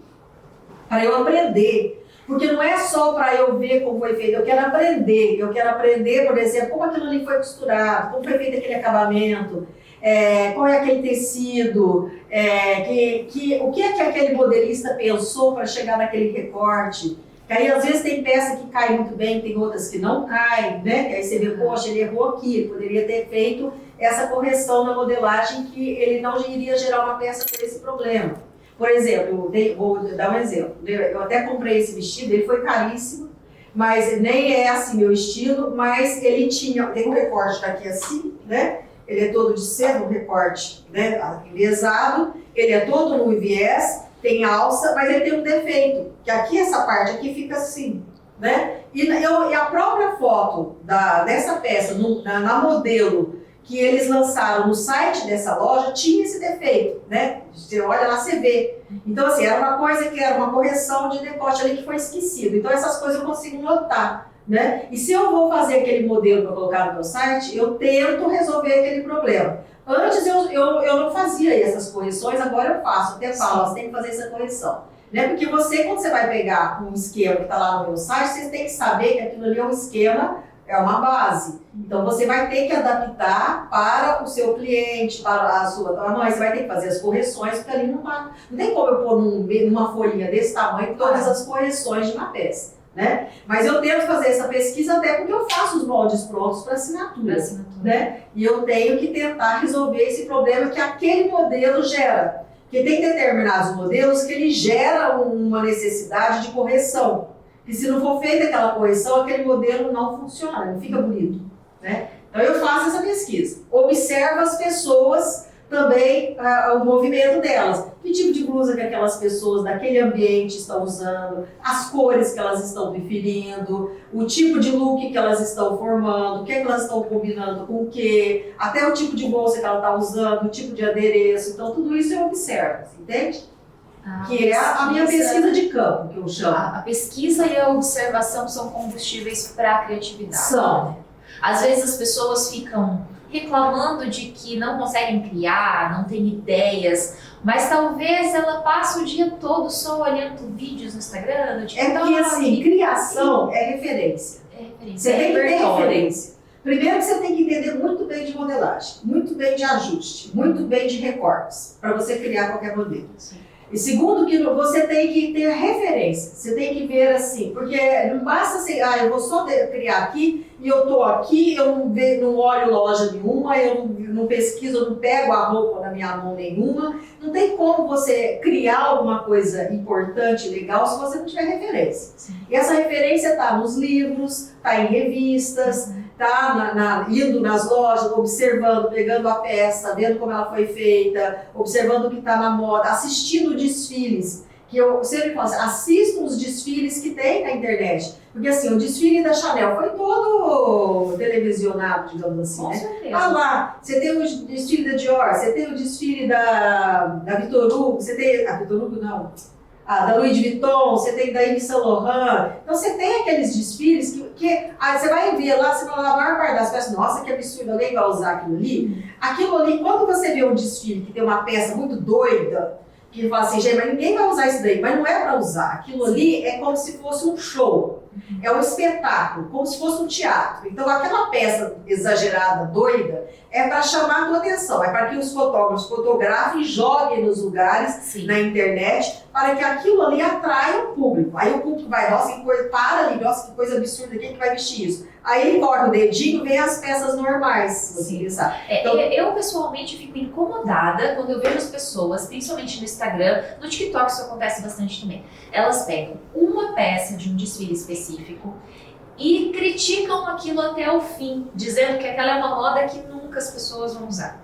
Para eu aprender. Porque não é só para eu ver como foi feito, eu quero aprender, por exemplo, como aquilo ali foi costurado, como foi feito aquele acabamento, qual é aquele tecido, o que é que aquele modelista pensou para chegar naquele recorte. Que aí às vezes tem peça que cai muito bem, tem outras que não caem, né? Que aí você vê, poxa, ele errou aqui, ele poderia ter feito essa correção na modelagem que ele não iria gerar uma peça com esse problema. Por exemplo, vou dar um exemplo, eu até comprei esse vestido, ele foi caríssimo, mas nem é assim meu estilo, mas ele tem um recorte daqui assim, né? Ele é todo de seda, um recorte, né, enviesado, ele é todo no viés, tem alça, mas ele tem um defeito, que aqui essa parte aqui fica assim, né? E a própria foto dessa peça, na modelo, que eles lançaram no site dessa loja, tinha esse defeito, né? Você olha lá, você vê. Então, assim, era uma coisa que era uma correção de decote ali que foi esquecido. Então, essas coisas eu consigo notar, né? E se eu vou fazer aquele modelo para colocar no meu site, eu tento resolver aquele problema. Antes eu não fazia essas correções, agora eu faço. Até falo, você tem que fazer essa correção. Né? Porque você, quando você vai pegar um esquema que está lá no meu site, você tem que saber que aquilo ali é um esquema, é uma base. Então, você vai ter que adaptar para o seu cliente, para a sua tamanho, você vai ter que fazer as correções, porque ali não tem como eu pôr numa folhinha desse tamanho todas as correções de uma peça. Né? Mas eu tento fazer essa pesquisa até porque eu faço os moldes prontos para assinatura. Né? E eu tenho que tentar resolver esse problema que aquele modelo gera. Porque tem determinados modelos que ele gera uma necessidade de correção. E se não for feita aquela correção, aquele modelo não funciona, não fica bonito. Né? Então eu faço essa pesquisa. Observo as pessoas também, o movimento delas. Que tipo de blusa que aquelas pessoas daquele ambiente estão usando, as cores que elas estão preferindo, o tipo de look que elas estão formando, o que elas estão combinando com o que, até o tipo de bolsa que ela está usando, o tipo de adereço. Então tudo isso eu observo, entende? Que é a minha pesquisa de campo, que eu chamo. A pesquisa e a observação são combustíveis para a criatividade. São. Né? Às vezes as pessoas ficam reclamando de que não conseguem criar, não têm ideias, mas talvez ela passe o dia todo só olhando vídeos no Instagram, no TikTok. É porque assim, criação é referência. Você tem que ter referência. Primeiro que você tem que entender muito bem de modelagem, muito bem de ajuste, muito bem de recortes, para você criar qualquer modelo. Sim. E segundo que você tem que ter referência, você tem que ver assim, porque não basta assim, eu vou só criar aqui e eu tô aqui, eu não olho loja nenhuma, eu não pesquiso, eu não pego a roupa na minha mão nenhuma. Não tem como você criar alguma coisa importante, legal, se você não tiver referência. Sim. E essa referência está nos livros, está em revistas, tá indo nas lojas, observando, pegando a peça, vendo como ela foi feita, observando o que está na moda, assistindo desfiles. Que eu sempre falo assim, assistam os desfiles que tem na internet. Porque assim, o desfile da Chanel foi todo televisionado, digamos assim, né? Certeza. Ah lá, você tem o desfile da Dior, você tem o desfile da Vitor Hugo, você tem... A Vitor Hugo não... da Louis Vuitton, você tem da Yves Saint Laurent. Então você tem aqueles desfiles que você vai ver lá, você vai lá, a maior parte das peças, nossa, que absurdo, alguém vai usar aquilo ali. Aquilo ali, quando você vê um desfile que tem uma peça muito doida, que fala assim, gente, mas ninguém vai usar isso daí, mas não é para usar. Aquilo ali é como se fosse um show, é um espetáculo, como se fosse um teatro. Então aquela peça exagerada, doida, é para chamar a tua atenção, é para que os fotógrafos fotografem e joguem nos lugares, sim, na internet, para que aquilo ali atraia o público. Aí o público vai, nossa, que coisa, para ali, nossa, que coisa absurda, quem que vai vestir isso? Aí ele corta o dedinho, vem as peças normais, se você pensar. Então, eu pessoalmente fico incomodada quando eu vejo as pessoas, principalmente no Instagram, no TikTok isso acontece bastante também. Elas pegam uma peça de um desfile específico e criticam aquilo até o fim, dizendo que aquela é uma moda que nunca as pessoas vão usar.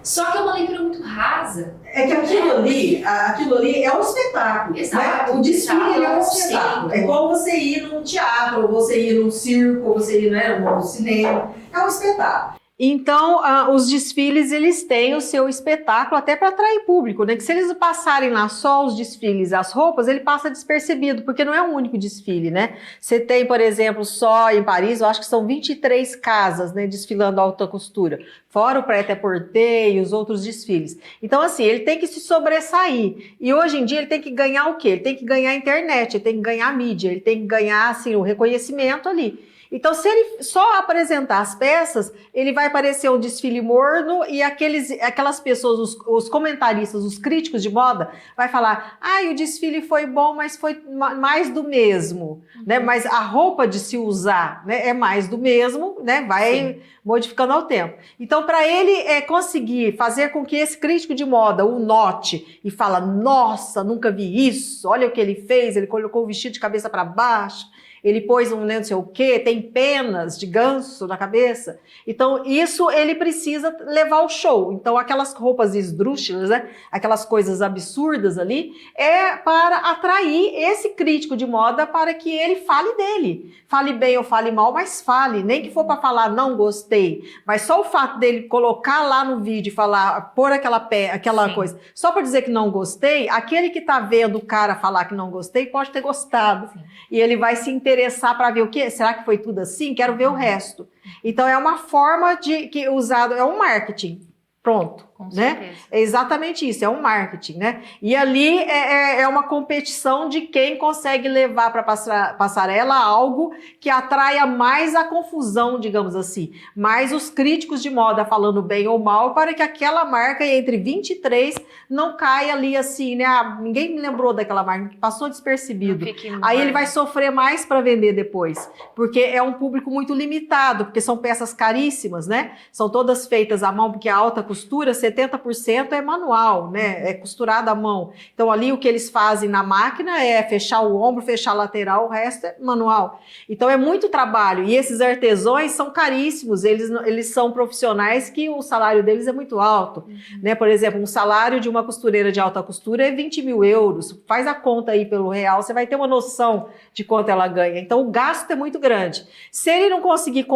Só que é uma leitura muito rasa. É que aquilo ali é um espetáculo. Exato. Né? O desfile é um espetáculo. É como você ir num teatro, ou você ir num circo, ou você ir no cinema. É um espetáculo. Então, os desfiles, eles têm o seu espetáculo até para atrair público, né? Que se eles passarem lá só os desfiles, as roupas, ele passa despercebido, porque não é um único desfile, né? Você tem, por exemplo, só em Paris, eu acho que são 23 casas, né, desfilando alta costura, fora o prêt-à-porter e os outros desfiles. Então, assim, ele tem que se sobressair. E hoje em dia ele tem que ganhar o quê? Ele tem que ganhar a internet, ele tem que ganhar a mídia, ele tem que ganhar, assim, o reconhecimento ali. Então, se ele só apresentar as peças, ele vai parecer um desfile morno e aquelas pessoas, os comentaristas, os críticos de moda, vai falar, o desfile foi bom, mas foi mais do mesmo, né? Mas a roupa de se usar, né, é mais do mesmo, né? Vai, sim, modificando ao tempo. Então, para ele conseguir fazer com que esse crítico de moda o note e fala, nossa, nunca vi isso, olha o que ele fez, ele colocou o vestido de cabeça para baixo, ele pôs um não sei o quê, tem penas de ganso na cabeça. Então, isso ele precisa levar ao show. Então, aquelas roupas esdrúxulas, né? Aquelas coisas absurdas ali, é para atrair esse crítico de moda para que ele fale dele. Fale bem ou fale mal, mas fale. Nem que for para falar não gostei. Mas só o fato dele colocar lá no vídeo e falar, pôr aquela sim, coisa, só para dizer que não gostei, aquele que está vendo o cara falar que não gostei pode ter gostado. Sim. E ele vai se interessar para ver o quê? Será que foi tudo assim? Quero ver o resto. Então é uma forma de que usado, é um marketing. Pronto. Com né? certeza. É exatamente isso, é um marketing, né? E ali é uma competição de quem consegue levar para a passarela algo que atraia mais a confusão, digamos assim, mais os críticos de moda falando bem ou mal, para que aquela marca entre 23 não caia ali assim, né? Ah, ninguém me lembrou daquela marca, passou despercebido. Aí ele vai sofrer mais para vender depois, porque é um público muito limitado, porque são peças caríssimas, né? São todas feitas à mão, porque a alta costura, 70% é manual, né? É costurada à mão. Então ali o que eles fazem na máquina é fechar o ombro, fechar a lateral, o resto é manual. Então é muito trabalho. E esses artesãos são caríssimos, eles são profissionais que o salário deles é muito alto, né? Por exemplo, um salário de uma costureira de alta costura é 20 mil euros. Faz a conta aí pelo real, você vai ter uma noção de quanto ela ganha. Então o gasto é muito grande. Se ele não conseguir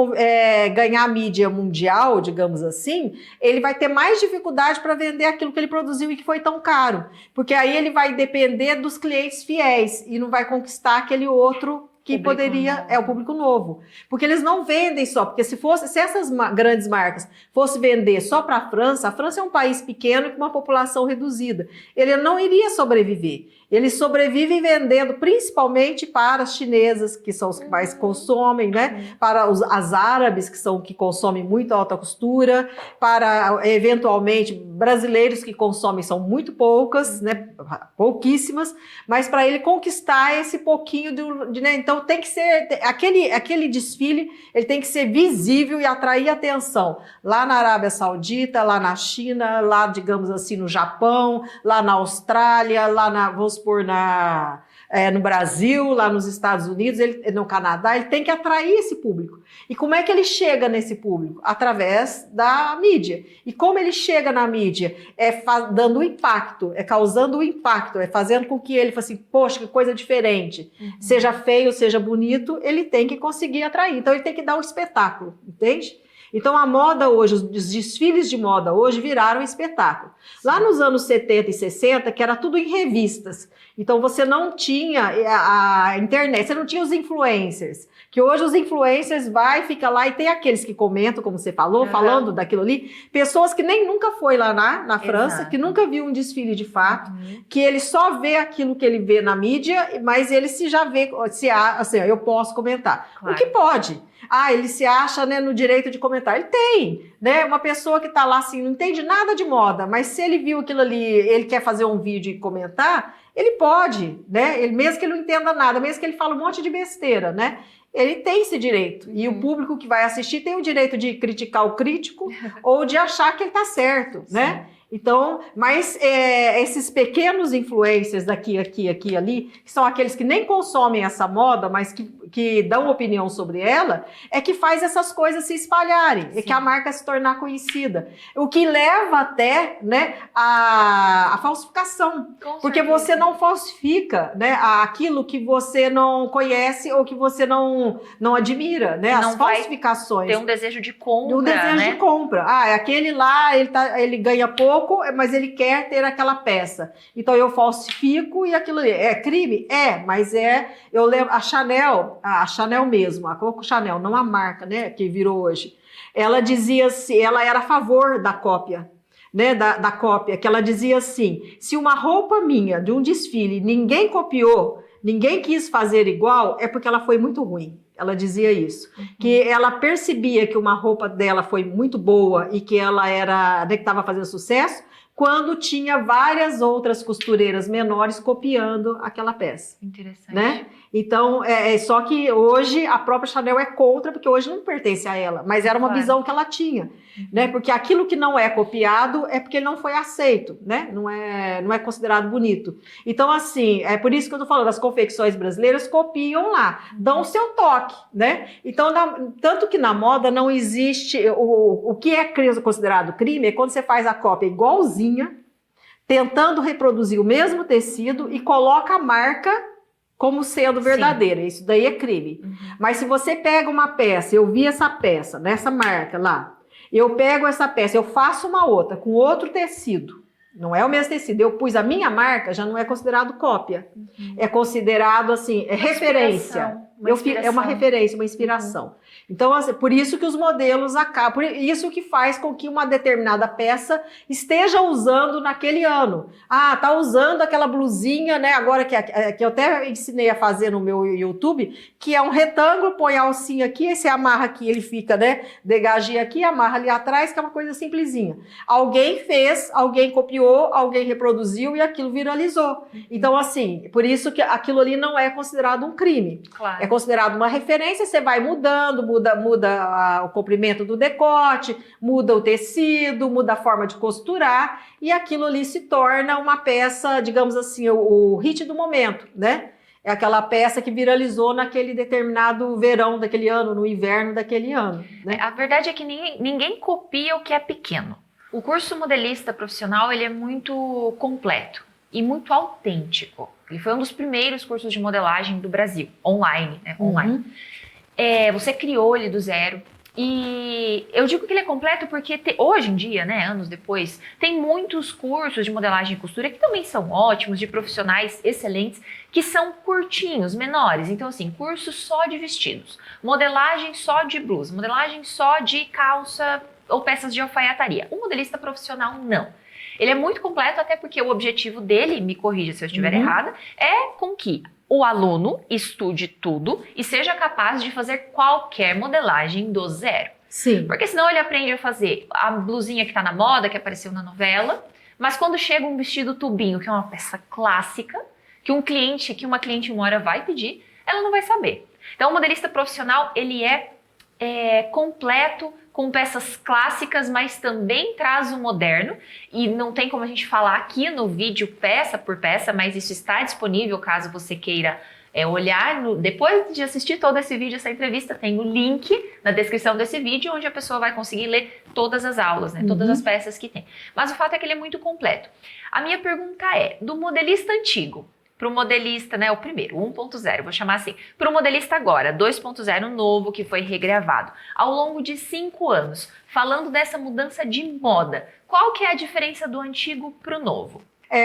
ganhar a mídia mundial, digamos assim, ele vai ter mais dificuldade para vender aquilo que ele produziu e que foi tão caro. Porque aí ele vai depender dos clientes fiéis e não vai conquistar aquele outro que poderia, é o público novo. Porque eles não vendem só, porque se essas grandes marcas fossem vender só para a França é um país pequeno com uma população reduzida. Ele não iria sobreviver. Eles sobrevivem vendendo principalmente para as chinesas, que são os que mais consomem, né? Para as árabes, que são que consomem muito alta costura, para eventualmente brasileiros que consomem são muito poucas, né? Pouquíssimas, mas para ele conquistar esse pouquinho né? Então tem que ser aquele desfile, ele tem que ser visível e atrair atenção lá na Arábia Saudita, lá na China, lá, digamos assim, no Japão, lá na Austrália, lá vamos supor, no Brasil, lá nos Estados Unidos, no Canadá, ele tem que atrair esse público. E como é que ele chega nesse público? Através da mídia. E como ele chega na mídia? Dando impacto, causando o impacto, fazendo com que ele fale assim, poxa, que coisa diferente. Seja feio, seja bonito, ele tem que conseguir atrair. Então ele tem que dar um espetáculo, entende? Então a moda hoje, os desfiles de moda hoje viraram espetáculo. Lá nos anos 70 e 60, que era tudo em revistas. Então você não tinha a internet, você não tinha os influencers. Que hoje os influencers fica lá e tem aqueles que comentam, como você falou, falando daquilo ali. Pessoas que nem nunca foi lá na França, que nunca viu um desfile de fato, que ele só vê aquilo que ele vê na mídia, mas ele já vê, assim, eu posso comentar. Claro. O que pode? Ele se acha, né, no direito de comentar. Ele tem, né? Uma pessoa que está lá assim, não entende nada de moda, mas se ele viu aquilo ali, ele quer fazer um vídeo e comentar, ele pode, né? Ele, mesmo que ele não entenda nada, mesmo que ele fale um monte de besteira, né? Ele tem esse direito. E o público que vai assistir tem o direito de criticar o crítico ou de achar que ele está certo, né? Então, mas esses pequenos influencers daqui, aqui, ali, que são aqueles que nem consomem essa moda, mas que dão opinião sobre ela, é que faz essas coisas se espalharem, é que a marca se tornar conhecida. O que leva até, né, a falsificação. Porque você não falsifica, né, aquilo que você não conhece ou que você não admira, né? As falsificações. Tem um desejo de compra, um desejo de compra. Aquele lá, ele ganha pouco, mas ele quer ter aquela peça. Então eu falsifico e aquilo ali. É crime? Mas eu lembro, a Chanel mesmo, a Coco Chanel, não a marca, né, que virou hoje. Ela dizia assim, ela era a favor da cópia, né, da cópia, que ela dizia assim, se uma roupa minha de um desfile ninguém copiou, ninguém quis fazer igual, é porque ela foi muito ruim. Ela dizia isso, que ela percebia que uma roupa dela foi muito boa e que ela que estava fazendo sucesso, quando tinha várias outras costureiras menores copiando aquela peça. Interessante. Né? Então, só que hoje a própria Chanel é contra, porque hoje não pertence a ela, mas era uma visão que ela tinha, né? Porque aquilo que não é copiado é porque ele não foi aceito, né? Não é considerado bonito. Então, assim, é por isso que eu tô falando, as confecções brasileiras copiam lá, dão o seu toque, né? Então, tanto que na moda não existe, o que é considerado crime é quando você faz a cópia igualzinha, tentando reproduzir o mesmo tecido e coloca a marca como sendo verdadeira. Isso daí é crime. Mas se você pega uma peça, eu vi essa peça, nessa marca lá, eu pego essa peça, eu faço uma outra com outro tecido, não é o mesmo tecido, eu pus a minha marca, já não é considerado cópia. É considerado, assim, referência. É uma referência, uma inspiração. Então, assim, por isso que os modelos acabam, por isso que faz com que uma determinada peça esteja usando naquele ano. Ah, tá usando aquela blusinha, né? Agora que eu até ensinei a fazer no meu YouTube, que é um retângulo, põe a alcinha aqui, aí você amarra aqui, ele fica, né? Degagê aqui, amarra ali atrás, que é uma coisa simplesinha. Alguém fez, alguém copiou, alguém reproduziu e aquilo viralizou. Então, assim, por isso que aquilo ali não é considerado um crime. Claro. É considerado uma referência, você vai mudando, muda o comprimento do decote, muda o tecido, muda a forma de costurar e aquilo ali se torna uma peça, digamos assim, o hit do momento, né? É aquela peça que viralizou naquele determinado verão daquele ano, no inverno daquele ano, né? A verdade é que ninguém copia o que é pequeno. O curso modelista profissional, ele é muito completo e muito autêntico. Ele foi um dos primeiros cursos de modelagem do Brasil, online, né? Online. Você criou ele do zero. E eu digo que ele é completo porque hoje em dia, né, anos depois, tem muitos cursos de modelagem e costura que também são ótimos, de profissionais excelentes, que são curtinhos, menores. Então, assim, curso só de vestidos, modelagem só de blusa, modelagem só de calça ou peças de alfaiataria. O modelista profissional, não. Ele é muito completo, até porque o objetivo dele, me corrija se eu estiver errada, é com que o aluno estude tudo e seja capaz de fazer qualquer modelagem do zero. Sim. Porque senão ele aprende a fazer a blusinha que está na moda, que apareceu na novela, mas quando chega um vestido tubinho, que é uma peça clássica, que uma cliente uma hora vai pedir, ela não vai saber. Então o modelista profissional, ele é completo, com peças clássicas, mas também traz o moderno, e não tem como a gente falar aqui no vídeo peça por peça, mas isso está disponível caso você queira olhar. Depois de assistir todo esse vídeo, essa entrevista, tem o link na descrição desse vídeo, onde a pessoa vai conseguir ler todas as aulas, né, todas as peças que tem. Mas o fato é que ele é muito completo. A minha pergunta é, do modelista antigo para o modelista, né, o primeiro, 1.0, vou chamar assim, para o modelista agora, 2.0 novo, que foi regravado, ao longo de 5 anos, falando dessa mudança de moda, qual que é a diferença do antigo para o novo?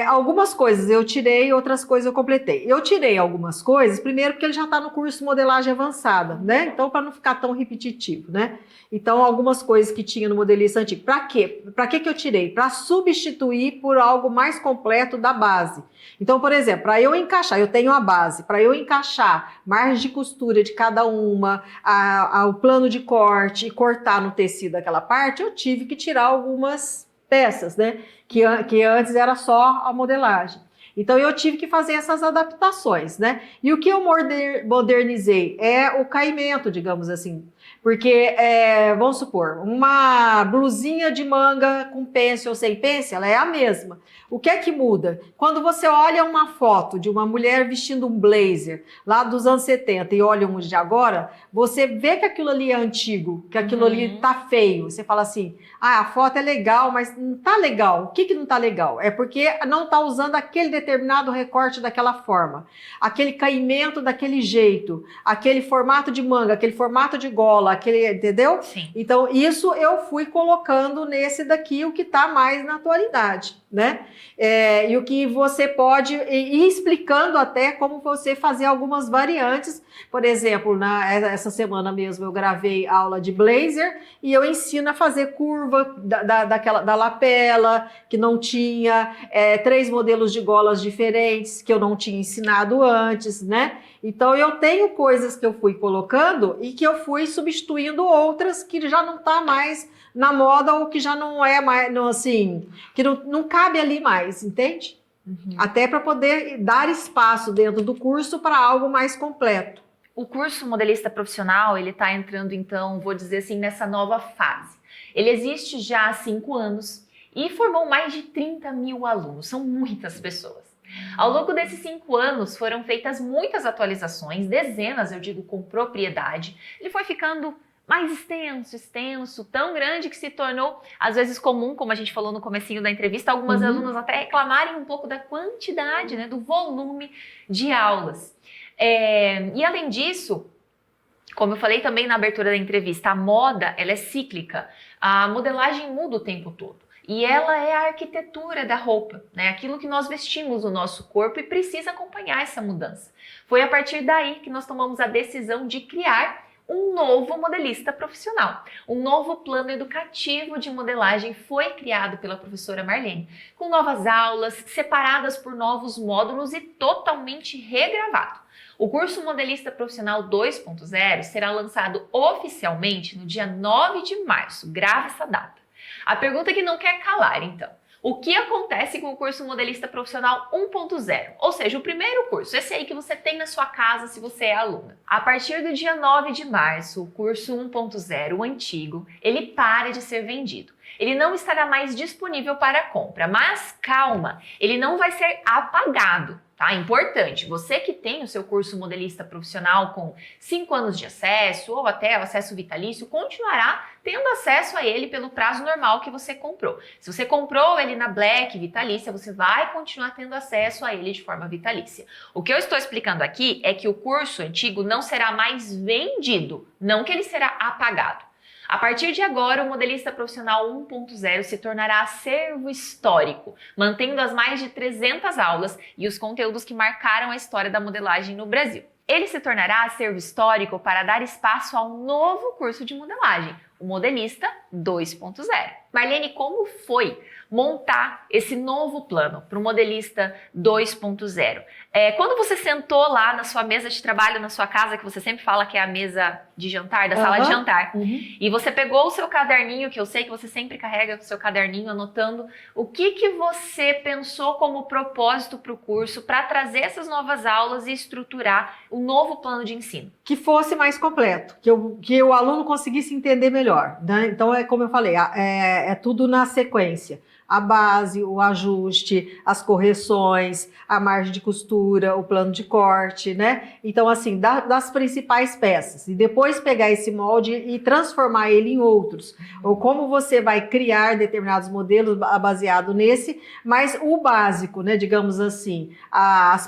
Algumas coisas eu tirei, outras coisas eu completei. Eu tirei algumas coisas, primeiro porque ele já está no curso modelagem avançada, né? Então, para não ficar tão repetitivo, né? Então, algumas coisas que tinha no modelista antigo. Para quê? Para que eu tirei? Para substituir por algo mais completo da base. Então, por exemplo, para eu encaixar, eu tenho a base, para eu encaixar margem de costura de cada uma, o plano de corte e cortar no tecido aquela parte, eu tive que tirar algumas peças, né? Que antes era só a modelagem. Então eu tive que fazer essas adaptações, né? E o que eu modernizei é o caimento, digamos assim. Porque, vamos supor, uma blusinha de manga com pence ou sem pence, ela é a mesma. O que é que muda? Quando você olha uma foto de uma mulher vestindo um blazer lá dos anos 70 e olha um de agora, você vê que aquilo ali é antigo, que aquilo ali tá feio. Você fala assim, a foto é legal, mas não tá legal. O que não tá legal? É porque não tá usando aquele determinado recorte daquela forma, aquele caimento daquele jeito, aquele formato de manga, aquele formato de gola, entendeu? Sim. Então, isso eu fui colocando nesse daqui, o que tá mais na atualidade, né? E o que você pode ir explicando até como você fazer algumas variantes. Por exemplo, essa semana mesmo eu gravei aula de blazer e eu ensino a fazer curva da lapela, que não tinha, 3 modelos de golas diferentes que eu não tinha ensinado antes, né? Então eu tenho coisas que eu fui colocando e que eu fui substituindo outras que já não tá mais na moda ou que já não é mais, não, assim, que não cabe ali mais, entende? Até para poder dar espaço dentro do curso para algo mais completo. O curso modelista profissional, ele está entrando, então, vou dizer assim, nessa nova fase. Ele existe já há 5 anos e formou mais de 30 mil alunos, são muitas pessoas. Ao longo desses 5 anos foram feitas muitas atualizações, dezenas, eu digo com propriedade. Ele foi ficando mais extenso, tão grande que se tornou, às vezes, comum, como a gente falou no comecinho da entrevista, algumas alunas até reclamarem um pouco da quantidade, né, do volume de aulas. E além disso, como eu falei também na abertura da entrevista, a moda, ela é cíclica, a modelagem muda o tempo todo. E ela é a arquitetura da roupa, né? Aquilo que nós vestimos no nosso corpo e precisa acompanhar essa mudança. Foi a partir daí que nós tomamos a decisão de criar um novo modelista profissional. Um novo plano educativo de modelagem foi criado pela professora Marlene, com novas aulas, separadas por novos módulos e totalmente regravado. O curso Modelista Profissional 2.0 será lançado oficialmente no dia 9 de março. Grave essa data. A pergunta que não quer calar, então. O que acontece com o curso Modelista Profissional 1.0? Ou seja, o primeiro curso, esse aí que você tem na sua casa se você é aluna. A partir do dia 9 de março, o curso 1.0, o antigo, ele para de ser vendido. Ele não estará mais disponível para compra, mas calma, ele não vai ser apagado. Tá? Importante, você que tem o seu curso modelista profissional com 5 anos de acesso ou até o acesso vitalício, continuará tendo acesso a ele pelo prazo normal que você comprou. Se você comprou ele na Black Vitalícia, você vai continuar tendo acesso a ele de forma vitalícia. O que eu estou explicando aqui é que o curso antigo não será mais vendido, não que ele será apagado. A partir de agora, o Modelista Profissional 1.0 se tornará acervo histórico, mantendo as mais de 300 aulas e os conteúdos que marcaram a história da modelagem no Brasil. Ele se tornará acervo histórico para dar espaço ao novo curso de modelagem, o Modelista 2.0. Marlene, como foi montar esse novo plano para o Modelista 2.0? Quando você sentou lá na sua mesa de trabalho, na sua casa, que você sempre fala que é a mesa de jantar, da sala de jantar, e você pegou o seu caderninho, que eu sei que você sempre carrega o seu caderninho anotando, o que você pensou como propósito para o curso para trazer essas novas aulas e estruturar o novo plano de ensino? Que fosse mais completo, que o aluno conseguisse entender melhor, né? Então, é como eu falei, é tudo na sequência. A base, o ajuste, as correções, a margem de costura, o plano de corte, né? Então, assim, das principais peças. E depois pegar esse molde e transformar ele em outros. Ou como você vai criar determinados modelos baseado nesse, mas o básico, né? Digamos assim, as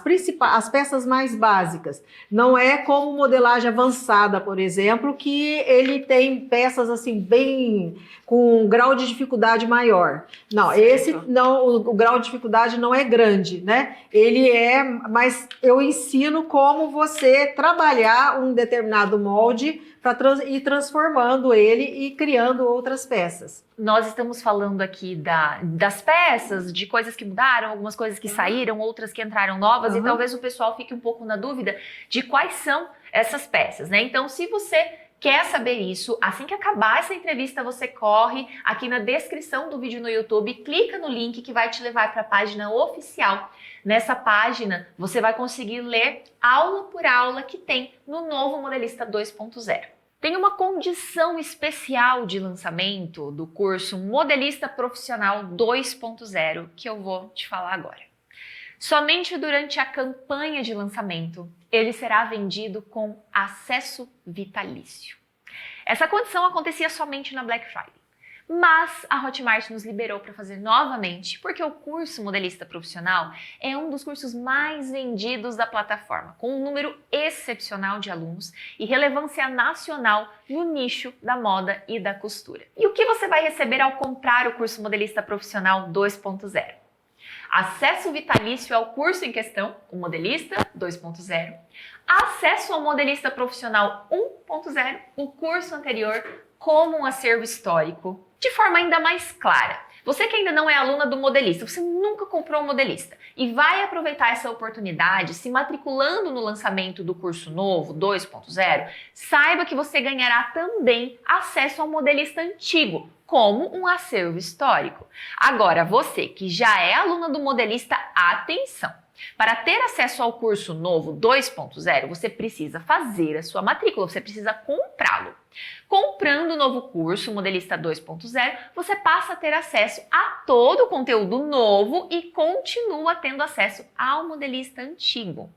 peças mais básicas. Não é como modelagem avançada, por exemplo, que ele tem peças, assim, bem com um grau de dificuldade maior. Não, certo. Esse não, o grau de dificuldade não é grande, né? Ele é, mas eu ensino como você trabalhar um determinado molde para ir transformando ele e criando outras peças. Nós estamos falando aqui das peças, de coisas que mudaram, algumas coisas que saíram, outras que entraram novas, e talvez o pessoal fique um pouco na dúvida de quais são essas peças, né? Então, se você quer saber isso, assim que acabar essa entrevista, você corre aqui na descrição do vídeo no YouTube, clica no link que vai te levar para a página oficial. Nessa página, você vai conseguir ler aula por aula que tem no novo Modelista 2.0. Tem uma condição especial de lançamento do curso Modelista Profissional 2.0 que eu vou te falar agora. Somente durante a campanha de lançamento, ele será vendido com acesso vitalício. Essa condição acontecia somente na Black Friday, mas a Hotmart nos liberou para fazer novamente, porque o curso Modelista Profissional é um dos cursos mais vendidos da plataforma, com um número excepcional de alunos e relevância nacional no nicho da moda e da costura. E o que você vai receber ao comprar o curso Modelista Profissional 2.0? Acesso vitalício ao curso em questão, o Modelista 2.0. Acesso ao Modelista Profissional 1.0, o curso anterior, como um acervo histórico, de forma ainda mais clara. Você que ainda não é aluna do Modelista, você nunca comprou um Modelista e vai aproveitar essa oportunidade se matriculando no lançamento do curso novo 2.0, saiba que você ganhará também acesso ao Modelista antigo, como um acervo histórico. Agora, você que já é aluna do Modelista, atenção! Para ter acesso ao curso novo 2.0, você precisa fazer a sua matrícula, você precisa comprá-lo. Comprando o novo curso Modelista 2.0, você passa a ter acesso a todo o conteúdo novo e continua tendo acesso ao Modelista antigo.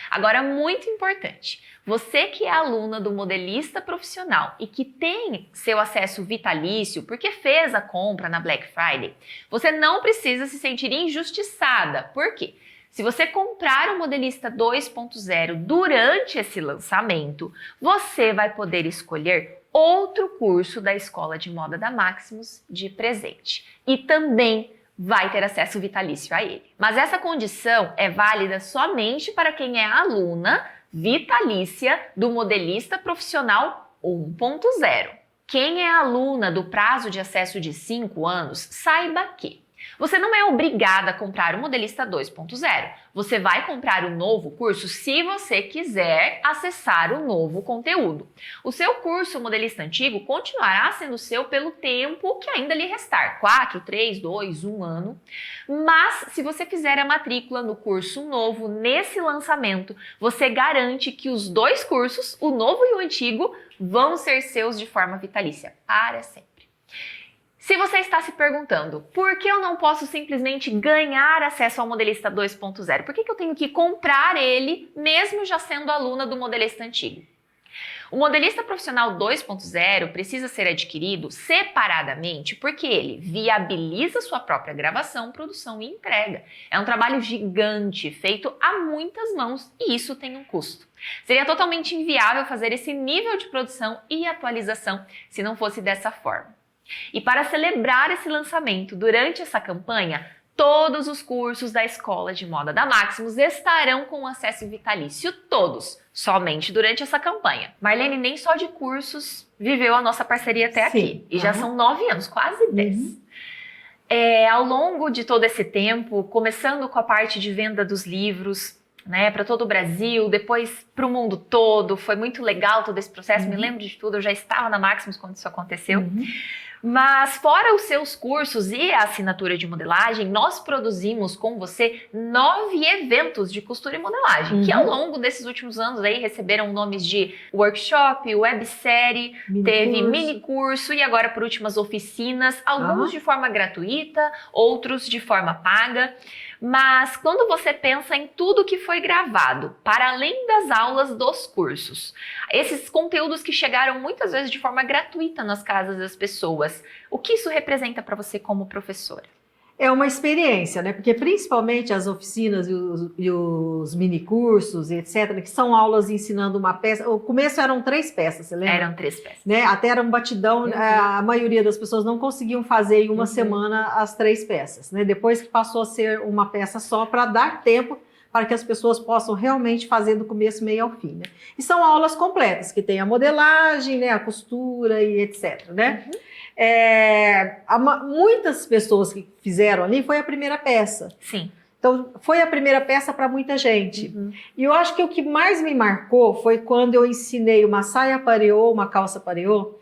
Agora, muito importante, você que é aluna do Modelista Profissional e que tem seu acesso vitalício porque fez a compra na Black Friday, você não precisa se sentir injustiçada. Por quê? Se você comprar o Modelista 2.0 durante esse lançamento, você vai poder escolher outro curso da Escola de Moda da Maximus de presente. E também vai ter acesso vitalício a ele. Mas essa condição é válida somente para quem é aluna vitalícia do modelista profissional 1.0. Quem é aluna do prazo de acesso de 5 anos, saiba que você não é obrigada a comprar o Modelista 2.0. Você vai comprar o novo curso se você quiser acessar o novo conteúdo. O seu curso Modelista Antigo continuará sendo seu pelo tempo que ainda lhe restar, 4, 3, 2, 1 ano. Mas se você fizer a matrícula no curso novo nesse lançamento, você garante que os dois cursos, o novo e o antigo, vão ser seus de forma vitalícia, para sempre. Se você está se perguntando, por que eu não posso simplesmente ganhar acesso ao Modelista 2.0? Por que eu tenho que comprar ele, mesmo já sendo aluna do Modelista Antigo? O Modelista Profissional 2.0 precisa ser adquirido separadamente porque ele viabiliza sua própria gravação, produção e entrega. É um trabalho gigante, feito a muitas mãos, e isso tem um custo. Seria totalmente inviável fazer esse nível de produção e atualização se não fosse dessa forma. E para celebrar esse lançamento durante essa campanha, todos os cursos da Escola de Moda da Maximus estarão com acesso vitalício, todos, somente durante essa campanha. Marlene, nem só de cursos viveu a nossa parceria até aqui, e já são 9 anos, quase 10. Ao longo de todo esse tempo, começando com a parte de venda dos livros, né, para todo o Brasil, depois para o mundo todo, foi muito legal todo esse processo, me lembro de tudo, eu já estava na Maximus quando isso aconteceu. Mas fora os seus cursos e a assinatura de modelagem, nós produzimos com você 9 eventos de costura e modelagem, que ao longo desses últimos anos aí receberam nomes de workshop, websérie, teve mini curso e agora por último as oficinas, alguns de forma gratuita, outros de forma paga. Mas quando você pensa em tudo que foi gravado, para além das aulas dos cursos, esses conteúdos que chegaram muitas vezes de forma gratuita nas casas das pessoas, o que isso representa para você como professora? É uma experiência, né? Porque principalmente as oficinas e os mini cursos, etc., que são aulas ensinando uma peça. O começo eram 3 peças, você lembra? Eram 3 peças. Né? Até era um batidão, a maioria das pessoas não conseguiam fazer em uma semana as 3 peças, né? Depois que passou a ser uma peça só para dar tempo para que as pessoas possam realmente fazer do começo, meio ao fim, né? E são aulas completas, que tem a modelagem, né? A costura e etc., né? Muitas pessoas que fizeram ali foi a primeira peça. Sim. Então, foi a primeira peça para muita gente. E eu acho que o que mais me marcou foi quando eu ensinei uma saia pareô, uma calça pareô,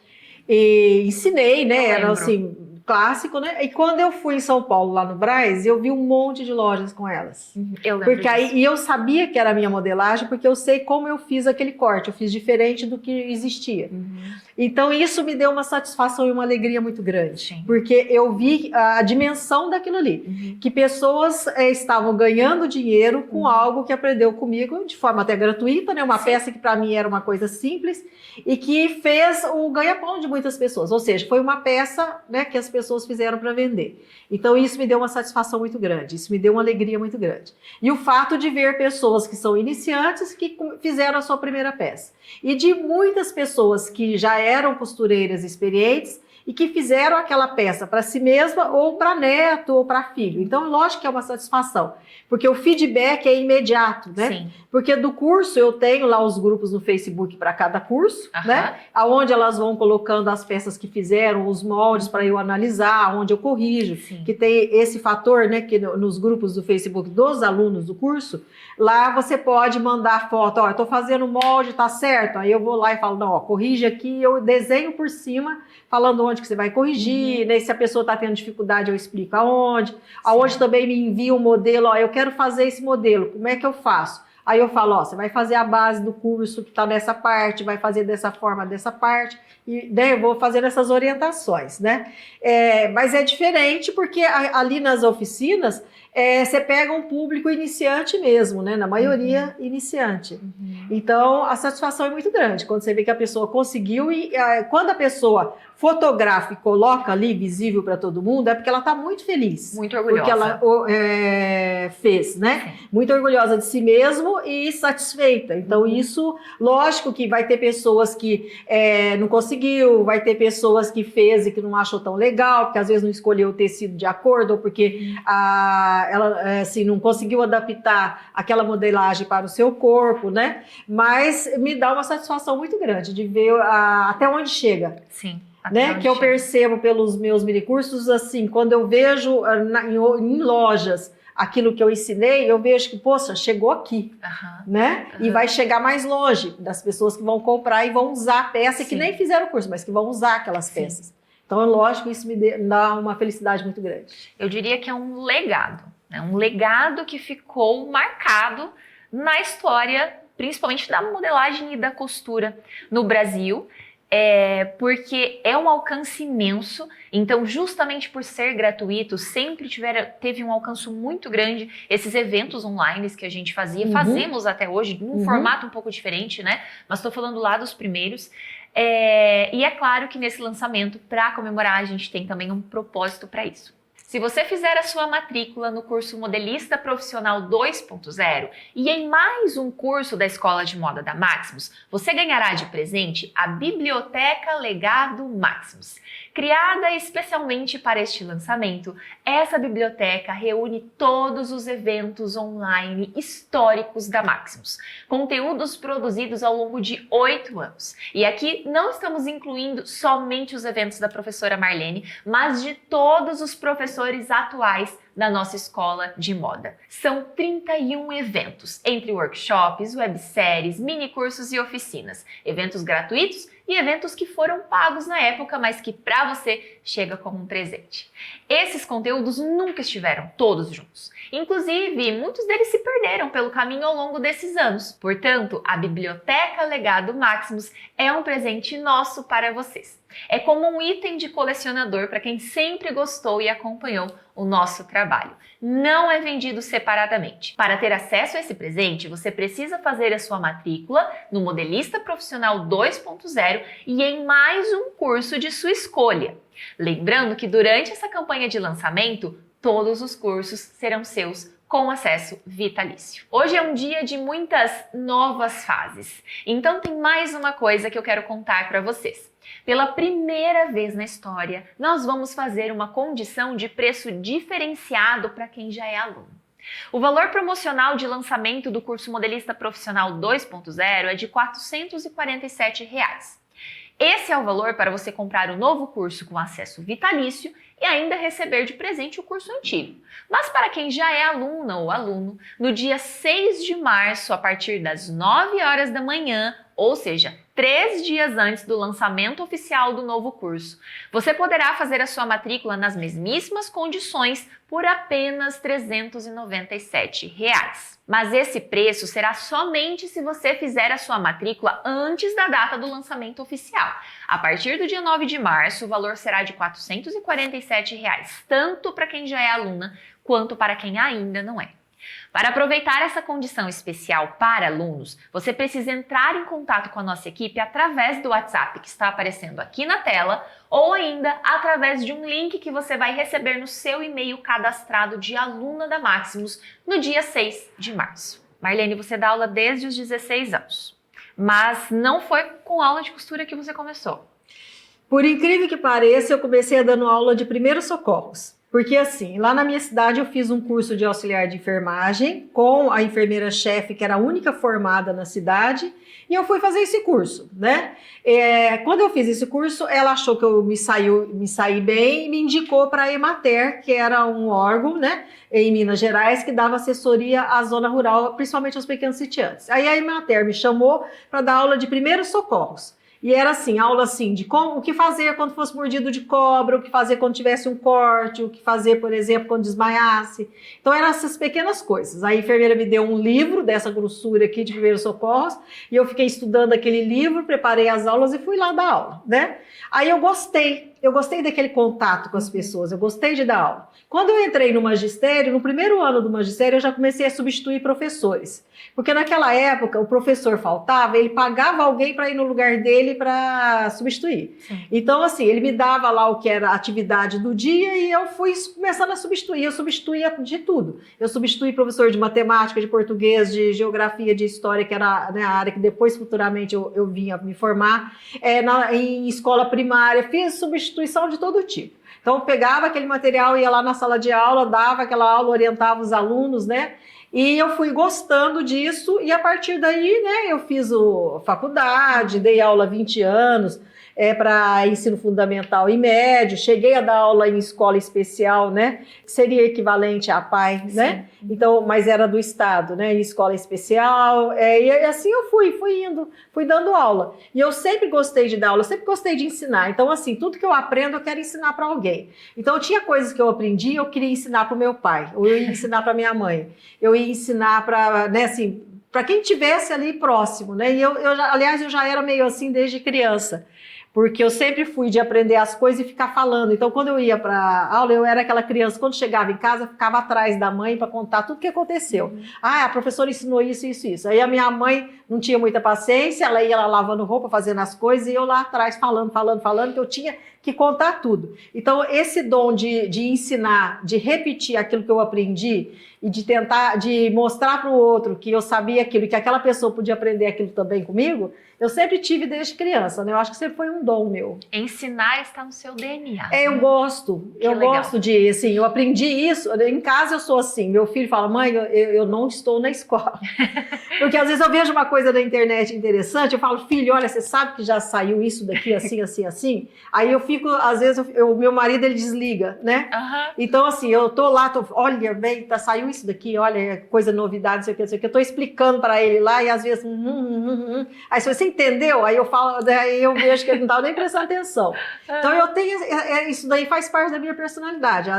e ensinei, né? Era assim, clássico, né? E quando eu fui em São Paulo, lá no Brás, eu vi um monte de lojas com elas. Eu lembro porque aí, e eu sabia que era a minha modelagem, porque eu sei como eu fiz aquele corte. Eu fiz diferente do que existia. Então, isso me deu uma satisfação e uma alegria muito grande. Sim. Porque eu vi a dimensão daquilo ali. Que pessoas estavam ganhando dinheiro com algo que aprendeu comigo de forma até gratuita, né? Uma peça que para mim era uma coisa simples e que fez o ganha-pão de muitas pessoas. Ou seja, foi uma peça, né, que as pessoas fizeram para vender. Então, isso me deu uma satisfação muito grande. Isso me deu uma alegria muito grande. E o fato de ver pessoas que são iniciantes que fizeram a sua primeira peça. E de muitas pessoas que já eram costureiras experientes e que fizeram aquela peça para si mesma ou para neto ou para filho. Então, lógico que é uma satisfação, porque o feedback é imediato, né? Sim. Porque do curso eu tenho lá os grupos no Facebook para cada curso, né? Aonde elas vão colocando as peças que fizeram, os moldes para eu analisar, onde eu corrijo. Sim. Que tem esse fator, né? Que nos grupos do Facebook dos alunos do curso, lá você pode mandar foto, ó, eu tô fazendo molde, tá certo? Aí eu vou lá e falo, não, ó, corrige aqui, eu desenho por cima, falando onde que você vai corrigir, né? Se a pessoa está tendo dificuldade, eu explico aonde. Aonde também me envia um modelo, ó, eu quero fazer esse modelo, como é que eu faço? Aí eu falo, ó, você vai fazer a base do curso que está nessa parte, vai fazer dessa forma, dessa parte, e né, eu vou fazendo essas orientações, né? Mas é diferente porque ali nas oficinas, você pega um público iniciante mesmo, né? Na maioria, iniciante. Então, a satisfação é muito grande quando você vê que a pessoa conseguiu e quando a pessoa fotografa e coloca ali visível para todo mundo, é porque ela está muito feliz. Muito orgulhosa. Porque ela fez, né? Sim. Muito orgulhosa de si mesmo ano e satisfeita. Então, isso, lógico que vai ter pessoas que não conseguiu, vai ter pessoas que fez e que não achou tão legal, porque às vezes não escolheu o tecido de acordo, ou porque ela assim, não conseguiu adaptar aquela modelagem para o seu corpo, né? Mas me dá uma satisfação muito grande de ver até onde chega. Sim. Né? Que eu percebo pelos meus minicursos, assim, quando eu vejo em lojas aquilo que eu ensinei, eu vejo que, poxa, chegou aqui, né? E vai chegar mais longe das pessoas que vão comprar e vão usar a peça, que nem fizeram o curso, mas que vão usar aquelas peças. Então, é lógico, isso me dá uma felicidade muito grande. Eu diria que é um legado, né? Um legado que ficou marcado na história, principalmente da modelagem e da costura no Brasil, porque é um alcance imenso. Então, justamente por ser gratuito, sempre teve um alcance muito grande esses eventos online que a gente fazia, fazemos até hoje, num formato um pouco diferente, né? Mas estou falando lá dos primeiros. E é claro que nesse lançamento, para comemorar, a gente tem também um propósito para isso. Se você fizer a sua matrícula no curso Modelista Profissional 2.0 e em mais um curso da Escola de Moda da Maximus, você ganhará de presente a Biblioteca Legado Maximus. Criada especialmente para este lançamento, essa biblioteca reúne todos os eventos online históricos da Maximus, conteúdos produzidos ao longo de 8 anos. E aqui não estamos incluindo somente os eventos da professora Marlene, mas de todos os professores atuais da nossa escola de moda. São 31 eventos, entre workshops, webséries, minicursos e oficinas, eventos gratuitos e eventos que foram pagos na época, mas que para você chega como um presente. Esses conteúdos nunca estiveram todos juntos. Inclusive, muitos deles se perderam pelo caminho ao longo desses anos. Portanto, a Biblioteca Legado Maximus é um presente nosso para vocês. É como um item de colecionador para quem sempre gostou e acompanhou o nosso trabalho. Não é vendido separadamente. Para ter acesso a esse presente, você precisa fazer a sua matrícula no Modelista Profissional 2.0 e em mais um curso de sua escolha. Lembrando que durante essa campanha de lançamento, todos os cursos serão seus com acesso vitalício. Hoje é um dia de muitas novas fases, então tem mais uma coisa que eu quero contar para vocês. Pela primeira vez na história, nós vamos fazer uma condição de preço diferenciado para quem já é aluno. O valor promocional de lançamento do curso Modelista Profissional 2.0 é de R$ 447. Esse é o valor para você comprar o novo curso com acesso vitalício e ainda receber de presente o curso antigo. Mas para quem já é aluna ou aluno, no dia 6 de março, a partir das 9 horas da manhã, ou seja, 3 dias antes do lançamento oficial do novo curso, você poderá fazer a sua matrícula nas mesmíssimas condições por apenas R$ 397. Mas esse preço será somente se você fizer a sua matrícula antes da data do lançamento oficial. A partir do dia 9 de março, o valor será de R$ 447, tanto para quem já é aluna quanto para quem ainda não é. Para aproveitar essa condição especial para alunos, você precisa entrar em contato com a nossa equipe através do WhatsApp que está aparecendo aqui na tela ou ainda através de um link que você vai receber no seu e-mail cadastrado de aluna da Maximus no dia 6 de março. Marlene, você dá aula desde os 16 anos, mas não foi com aula de costura que você começou. Por incrível que pareça, eu comecei dando aula de primeiros socorros. Porque assim, lá na minha cidade eu fiz um curso de auxiliar de enfermagem com a enfermeira-chefe, que era a única formada na cidade, e eu fui fazer esse curso, né? Quando eu fiz esse curso, ela achou que eu me saí bem e me indicou para a Emater, que era um órgão, né, em Minas Gerais, que dava assessoria à zona rural, principalmente aos pequenos sitiantes. Aí a Emater me chamou para dar aula de primeiros socorros. E era assim, aula assim, de o que fazer quando fosse mordido de cobra, o que fazer quando tivesse um corte, o que fazer, por exemplo, quando desmaiasse. Então eram essas pequenas coisas. A enfermeira me deu um livro dessa grossura aqui de primeiros socorros, e eu fiquei estudando aquele livro, preparei as aulas e fui lá dar aula, né? Aí eu gostei. eu gostei daquele contato com as pessoas, eu gostei de dar aula. Quando eu entrei no magistério, no primeiro ano do magistério, eu já comecei a substituir professores. Porque naquela época, o professor faltava, ele pagava alguém para ir no lugar dele para substituir. Sim. Então, assim, ele me dava lá o que era a atividade do dia e eu fui começando a substituir. Eu substituía de tudo. Eu substituí professor de matemática, de português, de geografia, de história, que era, né, a área que depois, futuramente, eu vinha me formar. Em escola primária, fiz substituição de todo tipo. Então, eu pegava aquele material, ia lá na sala de aula, dava aquela aula, orientava os alunos, né? E eu fui gostando disso e a partir daí, né, eu fiz faculdade, dei aula há 20 anos, para ensino fundamental e médio, cheguei a dar aula em escola especial, né, que seria equivalente à PAI, né, então, mas era do estado, né, em escola especial, e assim eu fui indo, fui dando aula, e eu sempre gostei de dar aula, sempre gostei de ensinar, então assim, tudo que eu aprendo eu quero ensinar para alguém, então tinha coisas que eu aprendi, eu queria ensinar para o meu pai, ou eu ia ensinar para minha mãe, eu ia ensinar para, né, assim, para quem estivesse ali próximo, né, e aliás, eu já era meio assim desde criança, porque eu sempre fui de aprender as coisas e ficar falando. Então, quando eu ia para aula, eu era aquela criança, quando chegava em casa, ficava atrás da mãe para contar tudo o que aconteceu. Ah, a professora ensinou isso, isso, isso. Aí a minha mãe não tinha muita paciência, ela ia lá lavando roupa, fazendo as coisas, e eu lá atrás falando, que eu tinha que contar tudo. Então, esse dom de ensinar, de repetir aquilo que eu aprendi e de tentar, de mostrar para o outro que eu sabia aquilo e que aquela pessoa podia aprender aquilo também comigo, eu sempre tive desde criança, né? Eu acho que sempre foi um dom meu. Ensinar está no seu DNA. Eu gosto. Eu gosto de, assim, eu aprendi isso. Em casa eu sou assim. Meu filho fala, mãe, eu não estou na escola. Porque às vezes eu vejo uma coisa na internet interessante, eu falo, filho, olha, você sabe que já saiu isso daqui, assim, assim, assim? Aí eu fico, às vezes, o meu marido, ele desliga, né? Então, assim, eu tô lá, olha, bem, saiu isso daqui, olha, coisa, novidade, não sei o que, não sei o que. Eu tô explicando para ele lá e às vezes, Aí se você entendeu? Aí eu falo, daí eu vejo que ele não estava nem prestando atenção. Então eu tenho, isso daí faz parte da minha personalidade.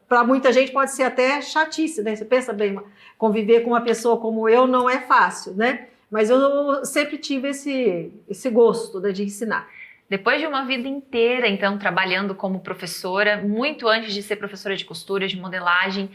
Para muita gente pode ser até chatice, né? Você pensa bem, conviver com uma pessoa como eu não é fácil, né? Mas eu sempre tive esse gosto, né, de ensinar. Depois de uma vida inteira, então, trabalhando como professora, muito antes de ser professora de costura, de modelagem,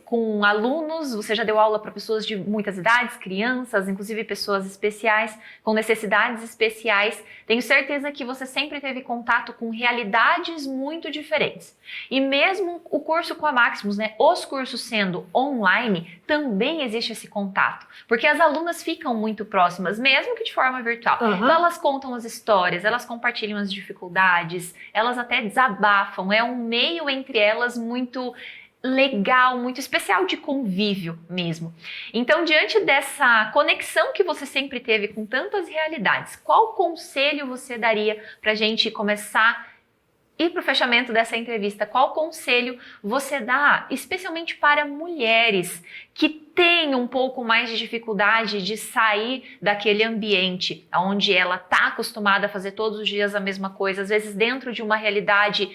com alunos, você já deu aula para pessoas de muitas idades, crianças, inclusive pessoas especiais, com necessidades especiais. Tenho certeza que você sempre teve contato com realidades muito diferentes. E mesmo o curso com a Maximus, né, os cursos sendo online, também existe esse contato. Porque as alunas ficam muito próximas, mesmo que de forma virtual. Então elas contam as histórias, elas compartilham as dificuldades, elas até desabafam. É um meio entre elas muito legal, muito especial de convívio mesmo. Então, diante dessa conexão que você sempre teve com tantas realidades, qual conselho você daria para a gente começar a ir para o fechamento dessa entrevista? Qual conselho você dá, especialmente para mulheres que têm um pouco mais de dificuldade de sair daquele ambiente onde ela está acostumada a fazer todos os dias a mesma coisa, às vezes dentro de uma realidade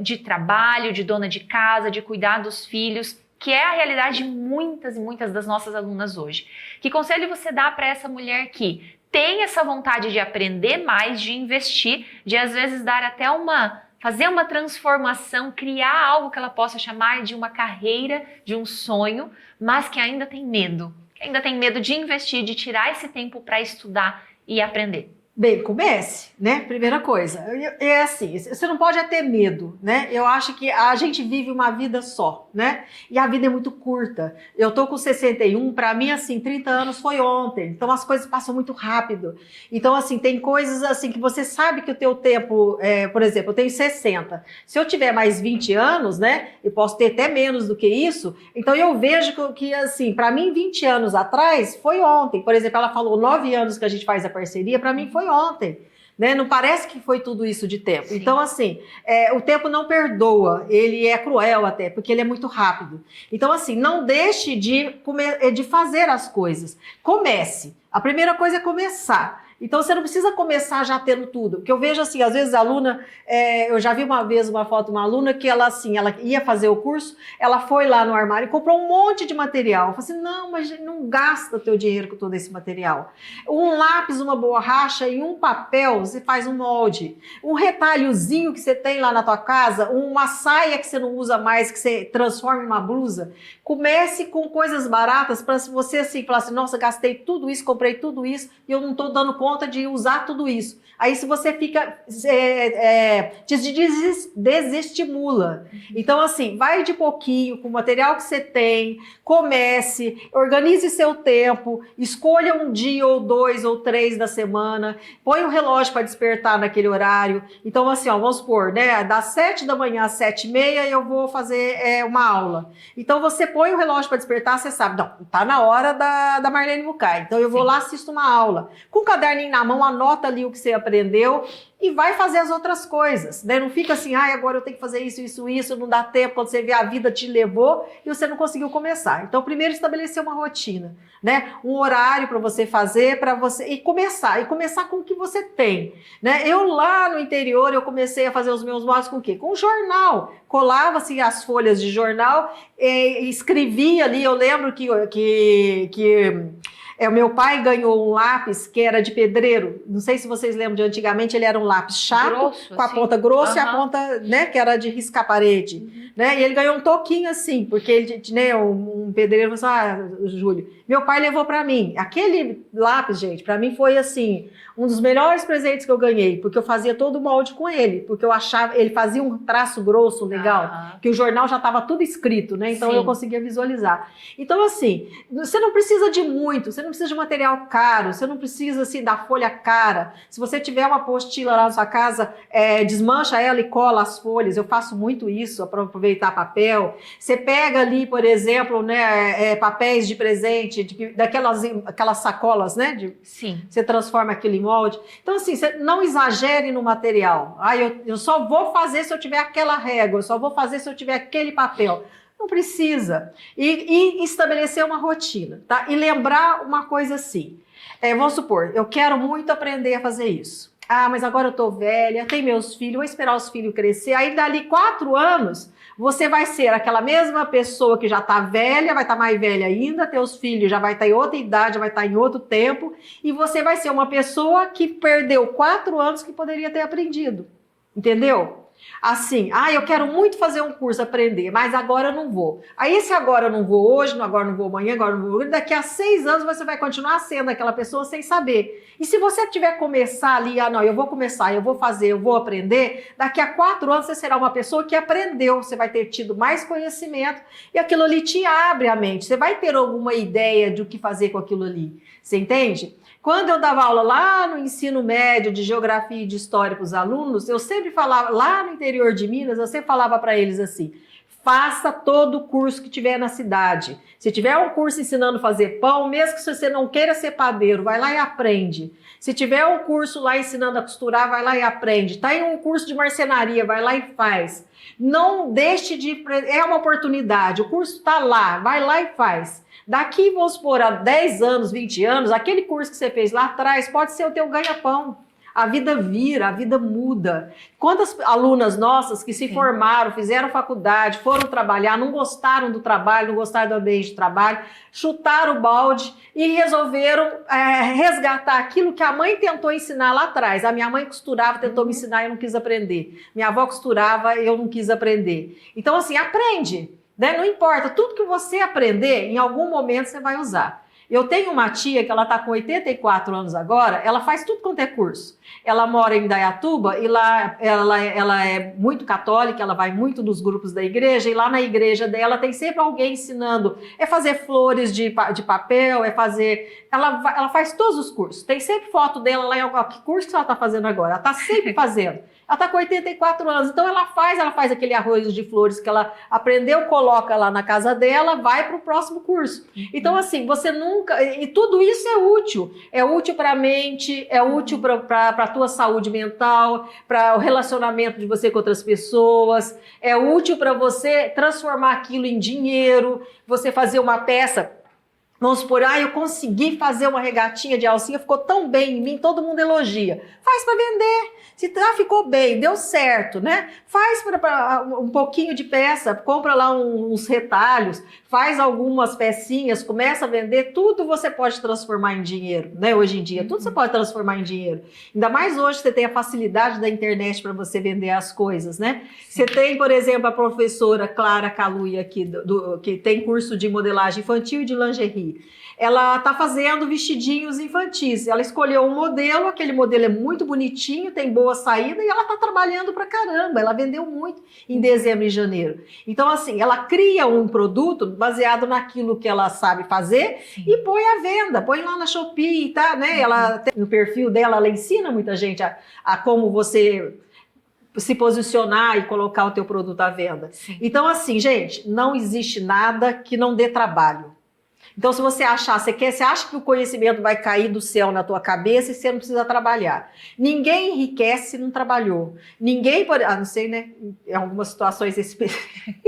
de trabalho, de dona de casa, de cuidar dos filhos, que é a realidade de muitas e muitas das nossas alunas hoje. Que conselho você dá para essa mulher que tem essa vontade de aprender mais, de investir, de às vezes dar até fazer uma transformação, criar algo que ela possa chamar de uma carreira, de um sonho, mas que ainda tem medo de investir, de tirar esse tempo para estudar e aprender? Bem, comece, né? Primeira coisa. É assim, você não pode ter medo, né? Eu acho que a gente vive uma vida só, né? E a vida é muito curta. Eu tô com 61, para mim, assim, 30 anos foi ontem. Então, as coisas passam muito rápido. Então, assim, tem coisas, assim, que você sabe que o teu tempo... por exemplo, eu tenho 60. Se eu tiver mais 20 anos, né? Eu posso ter até menos do que isso. Então, eu vejo que assim, para mim, 20 anos atrás, foi ontem. Por exemplo, ela falou 9 anos que a gente faz a parceria, para mim foi ontem, né? Não parece que foi tudo isso de tempo. Sim. Então, assim, o tempo não perdoa, ele é cruel até, porque ele é muito rápido. Então, assim, não deixe de fazer as coisas. Comece. A primeira coisa é começar. Então você não precisa começar já tendo tudo. Porque eu vejo assim, às vezes a aluna, eu já vi uma vez uma foto de uma aluna que ela assim, ela ia fazer o curso, ela foi lá no armário e comprou um monte de material. Eu falei assim, não, mas não gasta teu dinheiro com todo esse material. Um lápis, uma borracha e um papel, você faz um molde. Um retalhozinho que você tem lá na tua casa, uma saia que você não usa mais, que você transforma em uma blusa. Comece com coisas baratas para você assim, falar assim, nossa, gastei tudo isso, comprei tudo isso e eu não estou dando conta de usar tudo isso. Aí se você fica, te desestimula. Então assim, vai de pouquinho com o material que você tem, comece, organize seu tempo, escolha um dia ou 2 ou 3 da semana, põe um relógio para despertar naquele horário. Então assim, ó, vamos supor, né, das 7 da manhã às 7h30 eu vou fazer uma aula. Então você põe o relógio para despertar, você sabe, não, tá na hora da Marlene Bucay. Então eu vou lá, assisto uma aula. Com o caderninho na mão, anota ali o que você aprendeu e vai fazer as outras coisas, né? Não fica assim, agora eu tenho que fazer isso, não dá tempo, quando você vê a vida te levou e você não conseguiu começar. Então primeiro estabelecer uma rotina, né? Um horário para você fazer, e começar com o que você tem, né? Eu lá no interior, eu comecei a fazer os meus moldes com o quê? Com jornal, colava-se as folhas de jornal, escrevia ali, eu lembro que o meu pai ganhou um lápis que era de pedreiro. Não sei se vocês lembram de antigamente, ele era um lápis chato, grosso, com a ponta grossa e a ponta, né, que era de riscar a parede. Né? E ele ganhou um toquinho assim, porque ele tinha um pedreiro falou assim, Júlio, meu pai levou para mim. Aquele lápis, gente, para mim foi assim, um dos melhores presentes que eu ganhei, porque eu fazia todo o molde com ele, porque eu achava, ele fazia um traço grosso, legal, que o jornal já estava tudo escrito, né? Então eu conseguia visualizar. Então assim, você não precisa de muito, você não precisa de material caro, você não precisa assim da folha cara. Se você tiver uma apostila lá na sua casa, desmancha ela e cola as folhas. Eu faço muito isso para aproveitar papel. Você pega ali, por exemplo, né, papéis de presente, aquelas sacolas, né? Sim. Você transforma aquele molde. Então assim, você não exagere no material. Eu só vou fazer se eu tiver aquela régua, eu só vou fazer se eu tiver aquele papel. Não precisa. E estabelecer uma rotina, tá? E lembrar uma coisa assim. Vamos supor, eu quero muito aprender a fazer isso. Mas agora eu tô velha, tenho meus filhos, vou esperar os filhos crescer. Aí dali 4 anos, você vai ser aquela mesma pessoa que já tá velha, vai estar mais velha ainda, teus filhos já vai estar em outra idade, já vai estar em outro tempo. E você vai ser uma pessoa que perdeu 4 anos que poderia ter aprendido. Entendeu? Assim, eu quero muito fazer um curso, aprender, mas agora eu não vou. Aí esse agora eu não vou hoje, agora eu não vou amanhã, agora eu não vou, daqui a 6 anos você vai continuar sendo aquela pessoa sem saber. E se você tiver que começar ali, não, eu vou começar, eu vou fazer, eu vou aprender, daqui a 4 anos você será uma pessoa que aprendeu, você vai ter tido mais conhecimento e aquilo ali te abre a mente, você vai ter alguma ideia de o que fazer com aquilo ali, você entende? Quando eu dava aula lá no ensino médio de geografia e de história para os alunos, eu sempre falava, lá no interior de Minas, eu sempre falava para eles assim, faça todo o curso que tiver na cidade. Se tiver um curso ensinando a fazer pão, mesmo que você não queira ser padeiro, vai lá e aprende. Se tiver um curso lá ensinando a costurar, vai lá e aprende. Tá em um curso de marcenaria, vai lá e faz. Não deixe de... É uma oportunidade, o curso está lá, vai lá e faz. Daqui, vamos supor, a 10 anos, 20 anos, aquele curso que você fez lá atrás pode ser o teu ganha-pão. A vida vira, a vida muda. Quantas alunas nossas que se formaram, fizeram faculdade, foram trabalhar, não gostaram do trabalho, não gostaram do ambiente de trabalho, chutaram o balde e resolveram resgatar aquilo que a mãe tentou ensinar lá atrás. A minha mãe costurava, tentou me ensinar e eu não quis aprender. Minha avó costurava e eu não quis aprender. Então assim, aprende. Né? Não importa, tudo que você aprender, em algum momento você vai usar. Eu tenho uma tia que ela está com 84 anos agora, ela faz tudo quanto é curso. Ela mora em Indaiatuba e lá ela é muito católica, ela vai muito nos grupos da igreja e lá na igreja dela tem sempre alguém ensinando, fazer flores de papel, ela faz todos os cursos. Tem sempre foto dela lá em que curso que ela está fazendo agora, ela está sempre fazendo. Ela está com 84 anos, então ela faz aquele arroz de flores que ela aprendeu, coloca lá na casa dela, vai para o próximo curso. Então assim, você nunca... E tudo isso é útil para a mente, é útil para a tua saúde mental, para o relacionamento de você com outras pessoas, é útil para você transformar aquilo em dinheiro, você fazer uma peça Vamos supor, eu consegui fazer uma regatinha de alcinha, ficou tão bem em mim, todo mundo elogia. Faz para vender. Se ficou bem, deu certo, né? Faz para um pouquinho de peça, compra lá uns retalhos, faz algumas pecinhas, começa a vender, tudo você pode transformar em dinheiro, né? Hoje em dia, tudo você pode transformar em dinheiro. Ainda mais hoje você tem a facilidade da internet para você vender as coisas, né? Você tem, por exemplo, a professora Clara Calui aqui, que tem curso de modelagem infantil e de lingerie. Ela está fazendo vestidinhos infantis. Ela escolheu um modelo, aquele modelo é muito bonitinho, tem boa saída e ela está trabalhando pra caramba. Ela vendeu muito em dezembro e janeiro. Então, assim, ela cria um produto baseado naquilo que ela sabe fazer. Sim. E põe à venda, põe lá na Shopee, tá, né? Ela, no perfil dela, ela ensina muita gente a como você se posicionar e colocar o teu produto à venda. Sim. Então, assim, gente, não existe nada que não dê trabalho. Então, se você achar, você acha que o conhecimento vai cair do céu na tua cabeça e você não precisa trabalhar. Ninguém enriquece se não trabalhou. Ninguém pode... não sei, né? Em algumas situações específicas.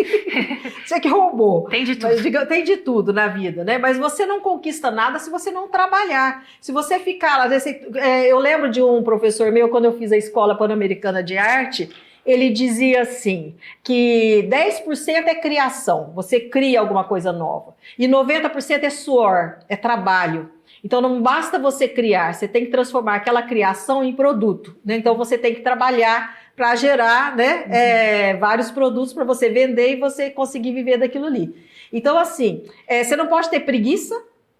Você que roubou. Tem de tudo. Mas, tem de tudo na vida, né? Mas você não conquista nada se você não trabalhar. Se você ficar... Às vezes, eu lembro de um professor meu, quando eu fiz a Escola Pan-Americana de Arte, ele dizia assim, que 10% é criação, você cria alguma coisa nova, e 90% é suor, é trabalho. Então não basta você criar, você tem que transformar aquela criação em produto, né? Então você tem que trabalhar para gerar, né, vários produtos para você vender e você conseguir viver daquilo ali. Então assim, você não pode ter preguiça,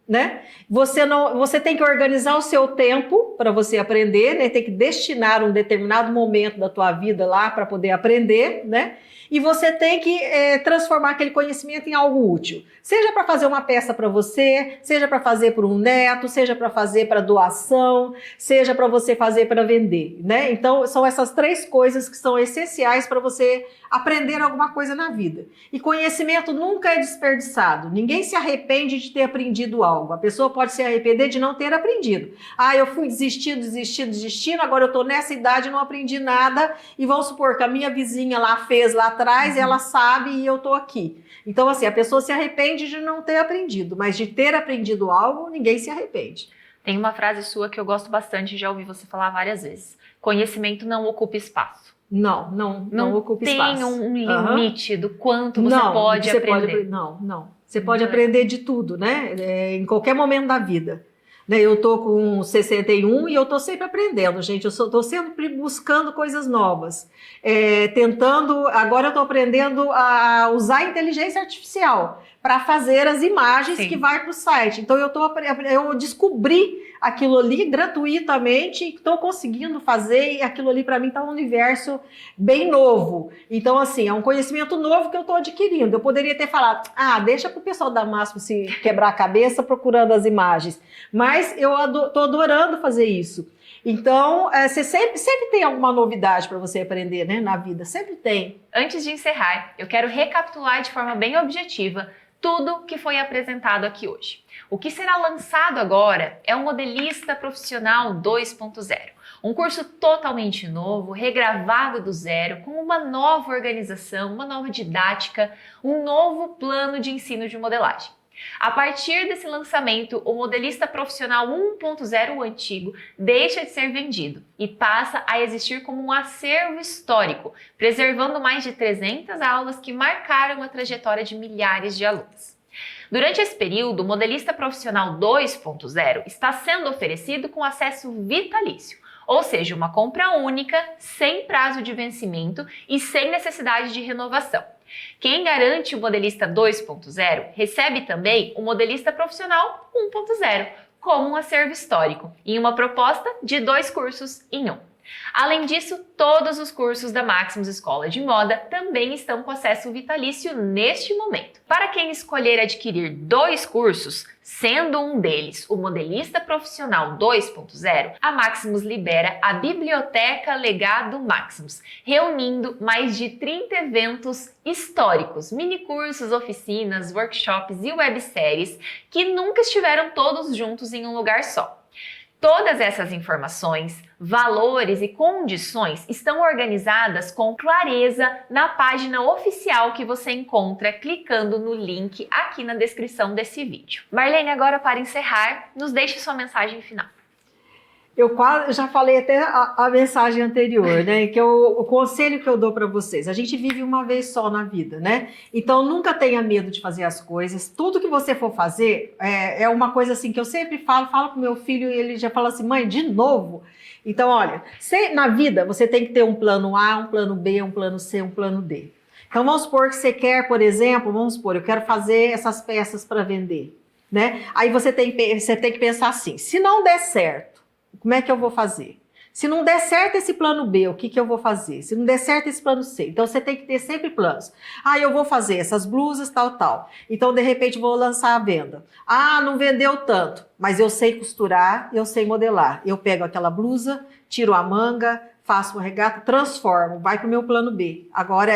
né? Você tem que organizar o seu tempo para você aprender, né? Tem que destinar um determinado momento da tua vida lá para poder aprender, né? E você tem que transformar aquele conhecimento em algo útil. Seja para fazer uma peça para você, seja para fazer para um neto, seja para fazer para doação, seja para você fazer para vender, né? Então, são essas três coisas que são essenciais para você aprender alguma coisa na vida. E conhecimento nunca é desperdiçado. Ninguém se arrepende de ter aprendido algo. A pessoa pode se arrepender de não ter aprendido. Eu fui desistindo, agora eu estou nessa idade e não aprendi nada. E vamos supor que a minha vizinha lá fez lá atrás, ela sabe e eu estou aqui. Então, assim, a pessoa se arrepende de não ter aprendido, mas de ter aprendido algo, ninguém se arrepende. Tem uma frase sua que eu gosto bastante, já ouvi você falar várias vezes. Conhecimento não ocupa espaço. Não ocupa espaço. Tem um limite do quanto você pode aprender. Não. Você pode aprender de tudo, né? Em qualquer momento da vida. Eu tô com 61 e eu tô sempre aprendendo, gente. Eu tô sempre buscando coisas novas. Agora eu tô aprendendo a usar a inteligência artificial para fazer as imagens que vai para o site. Então eu descobri aquilo ali gratuitamente e estou conseguindo fazer, e aquilo ali para mim está um universo bem novo. Então, assim, é um conhecimento novo que eu estou adquirindo. Eu poderia ter falado, deixa para o pessoal da Máximo se quebrar a cabeça procurando as imagens. Mas eu estou adorando fazer isso. Então, você sempre tem alguma novidade para você aprender, né, na vida, sempre tem. Antes de encerrar, eu quero recapitular de forma bem objetiva tudo que foi apresentado aqui hoje. O que será lançado agora é o Modelista Profissional 2.0, um curso totalmente novo, regravado do zero, com uma nova organização, uma nova didática, um novo plano de ensino de modelagem. A partir desse lançamento, o Modelista Profissional 1.0, o antigo, deixa de ser vendido e passa a existir como um acervo histórico, preservando mais de 300 aulas que marcaram a trajetória de milhares de alunos. Durante esse período, o Modelista Profissional 2.0 está sendo oferecido com acesso vitalício, ou seja, uma compra única, sem prazo de vencimento e sem necessidade de renovação. Quem garante o Modelista 2.0 recebe também o Modelista Profissional 1.0 como um acervo histórico, em uma proposta de 2 cursos em um. Além disso, todos os cursos da Maximus Escola de Moda também estão com acesso vitalício neste momento. Para quem escolher adquirir 2 cursos, sendo um deles o Modelista Profissional 2.0, a Maximus libera a Biblioteca Legado Maximus, reunindo mais de 30 eventos históricos, minicursos, oficinas, workshops e webséries que nunca estiveram todos juntos em um lugar só. Todas essas informações, valores e condições estão organizadas com clareza na página oficial que você encontra clicando no link aqui na descrição desse vídeo. Marlene, agora para encerrar, nos deixe sua mensagem final. Eu já falei até a mensagem anterior, né? Que o conselho que eu dou para vocês. A gente vive uma vez só na vida, né? Então nunca tenha medo de fazer as coisas. Tudo que você for fazer é uma coisa assim que eu sempre falo com meu filho e ele já fala assim, mãe, de novo? Então, olha, na vida você tem que ter um plano A, um plano B, um plano C, um plano D. Então vamos supor que você quer, por exemplo, eu quero fazer essas peças para vender, né? Aí você tem que pensar assim, se não der certo, como é que eu vou fazer? Se não der certo esse plano B, o que eu vou fazer? Se não der certo esse plano C. Então, você tem que ter sempre planos. Ah, eu vou fazer essas blusas, tal. Então, de repente, vou lançar a venda. Ah, não vendeu tanto, mas eu sei costurar, eu sei modelar. Eu pego aquela blusa, tiro a manga, faço uma regata, transformo, vai para o meu plano B. Agora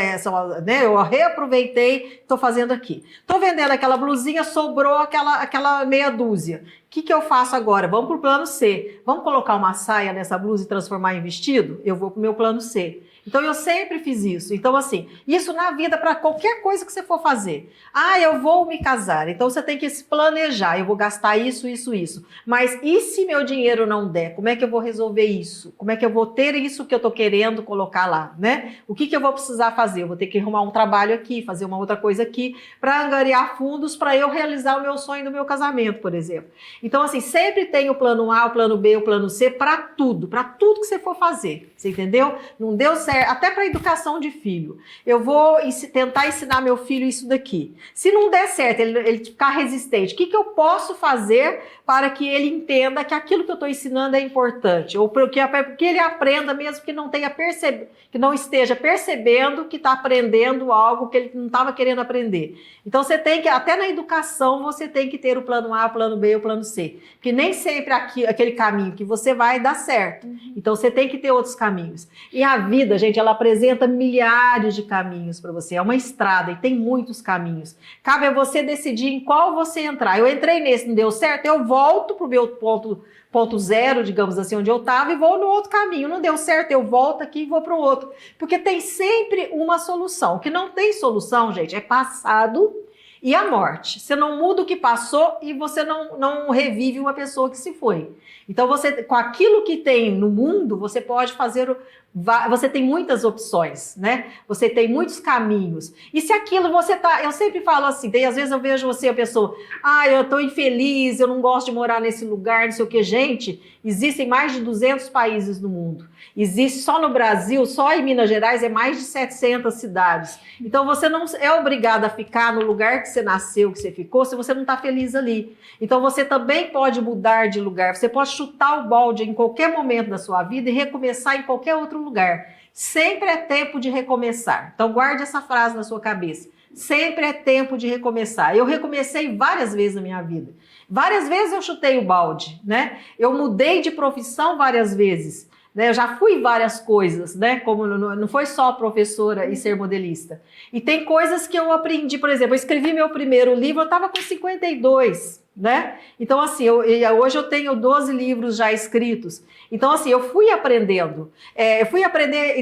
né, eu reaproveitei, estou fazendo aqui. Estou vendendo aquela blusinha, sobrou aquela meia dúzia. O que eu faço agora? Vamos para o plano C. Vamos colocar uma saia nessa blusa e transformar em vestido? Eu vou para o meu plano C. Então, eu sempre fiz isso. Então, assim, isso na vida, para qualquer coisa que você for fazer. Ah, eu vou me casar. Então, você tem que se planejar. Eu vou gastar isso. Mas e se meu dinheiro não der? Como é que eu vou resolver isso? Como é que eu vou ter isso que eu estou querendo colocar lá, né? O que eu vou precisar fazer? Eu vou ter que arrumar um trabalho aqui, fazer uma outra coisa aqui, para angariar fundos para eu realizar o meu sonho do meu casamento, por exemplo. Então, assim, sempre tem o plano A, o plano B, o plano C, para tudo que você for fazer. Você entendeu? Não deu certo. Até para educação de filho. Eu vou tentar ensinar meu filho isso daqui. Se não der certo, ele ficar resistente, o que eu posso fazer para que ele entenda que aquilo que eu estou ensinando é importante? Ou porque ele aprenda mesmo que que não esteja percebendo que está aprendendo algo que ele não estava querendo aprender. Então você tem que, até na educação, você tem que ter o plano A, o plano B e o plano C. Porque nem sempre aquele caminho que você vai dar certo. Então você tem que ter outros caminhos. E a vida, gente, ela apresenta milhares de caminhos para você. É uma estrada e tem muitos caminhos. Cabe a você decidir em qual você entrar. Eu entrei nesse, não deu certo, eu volto para o meu ponto zero, digamos assim, onde eu estava, e vou no outro caminho. Não deu certo, eu volto aqui e vou para o outro. Porque tem sempre uma solução. O que não tem solução, gente, é passado e a morte. Você não muda o que passou e você não revive uma pessoa que se foi. Então, você, com aquilo que tem no mundo, você pode fazer... Você tem muitas opções, né? Você tem muitos caminhos. E se aquilo você tá... Eu sempre falo assim, às vezes eu vejo você, a pessoa... Ah, eu tô infeliz, eu não gosto de morar nesse lugar, não sei o que. Gente, existem mais de 200 países no mundo. Existe só no Brasil, só em Minas Gerais, é mais de 700 cidades. Então, você não é obrigado a ficar no lugar que você nasceu, que você ficou, se você não está feliz ali. Então, você também pode mudar de lugar. Você pode chutar o balde em qualquer momento da sua vida e recomeçar em qualquer outro lugar. Sempre é tempo de recomeçar. Então, guarde essa frase na sua cabeça. Sempre é tempo de recomeçar. Eu recomecei várias vezes na minha vida. Várias vezes eu chutei o balde, né? Eu mudei de profissão várias vezes. Eu já fui várias coisas, né? Como não foi só professora e ser modelista. E tem coisas que eu aprendi, por exemplo, eu escrevi meu primeiro livro, eu estava com 52, né? Então, assim, hoje eu tenho 12 livros já escritos. Então, assim, eu fui aprendendo. Eu fui aprender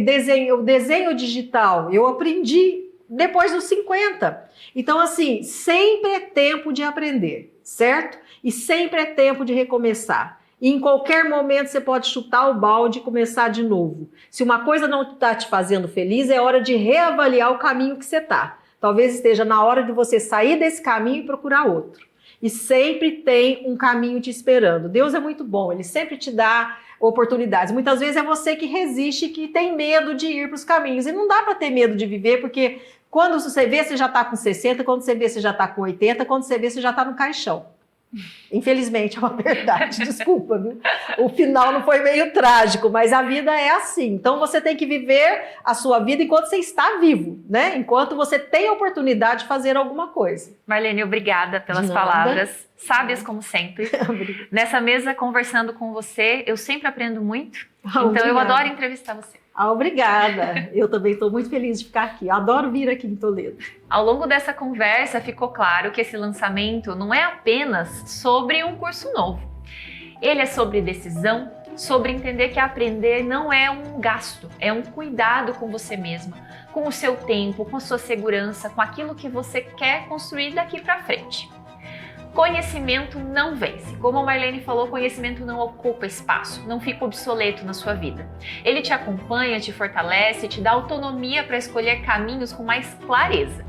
o desenho digital, eu aprendi depois dos 50. Então, assim, sempre é tempo de aprender, certo? E sempre é tempo de recomeçar. E em qualquer momento você pode chutar o balde e começar de novo. Se uma coisa não está te fazendo feliz, é hora de reavaliar o caminho que você está. Talvez esteja na hora de você sair desse caminho e procurar outro. E sempre tem um caminho te esperando. Deus é muito bom, Ele sempre te dá oportunidades. Muitas vezes é você que resiste, que tem medo de ir para os caminhos. E não dá para ter medo de viver, porque quando você vê, você já está com 60, quando você vê, você já está com 80, quando você vê, você já está no caixão. Infelizmente, é uma verdade, desculpa, viu? O final não foi meio trágico, mas a vida é assim. Então, você tem que viver a sua vida enquanto você está vivo, né? Enquanto você tem a oportunidade de fazer alguma coisa. Marlene, obrigada pelas palavras, sábias como sempre. Nessa mesa, conversando com você, eu sempre aprendo muito. Então, eu adoro entrevistar você. Obrigada. Eu também estou muito feliz de ficar aqui. Adoro vir aqui em Toledo. Ao longo dessa conversa, ficou claro que esse lançamento não é apenas sobre um curso novo. Ele é sobre decisão, sobre entender que aprender não é um gasto, é um cuidado com você mesma, com o seu tempo, com a sua segurança, com aquilo que você quer construir daqui para frente. Conhecimento não vence. Como a Marlene falou, conhecimento não ocupa espaço, não fica obsoleto na sua vida. Ele te acompanha, te fortalece, te dá autonomia para escolher caminhos com mais clareza.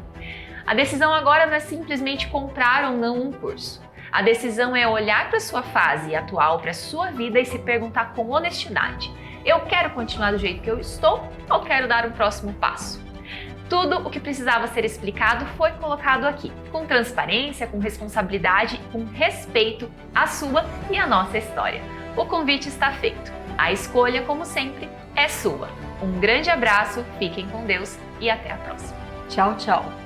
A decisão agora não é simplesmente comprar ou não um curso. A decisão é olhar para a sua fase atual, para a sua vida e se perguntar com honestidade: eu quero continuar do jeito que eu estou ou quero dar um próximo passo? Tudo o que precisava ser explicado foi colocado aqui, com transparência, com responsabilidade, com respeito à sua e à nossa história. O convite está feito. A escolha, como sempre, é sua. Um grande abraço, fiquem com Deus e até a próxima. Tchau, tchau.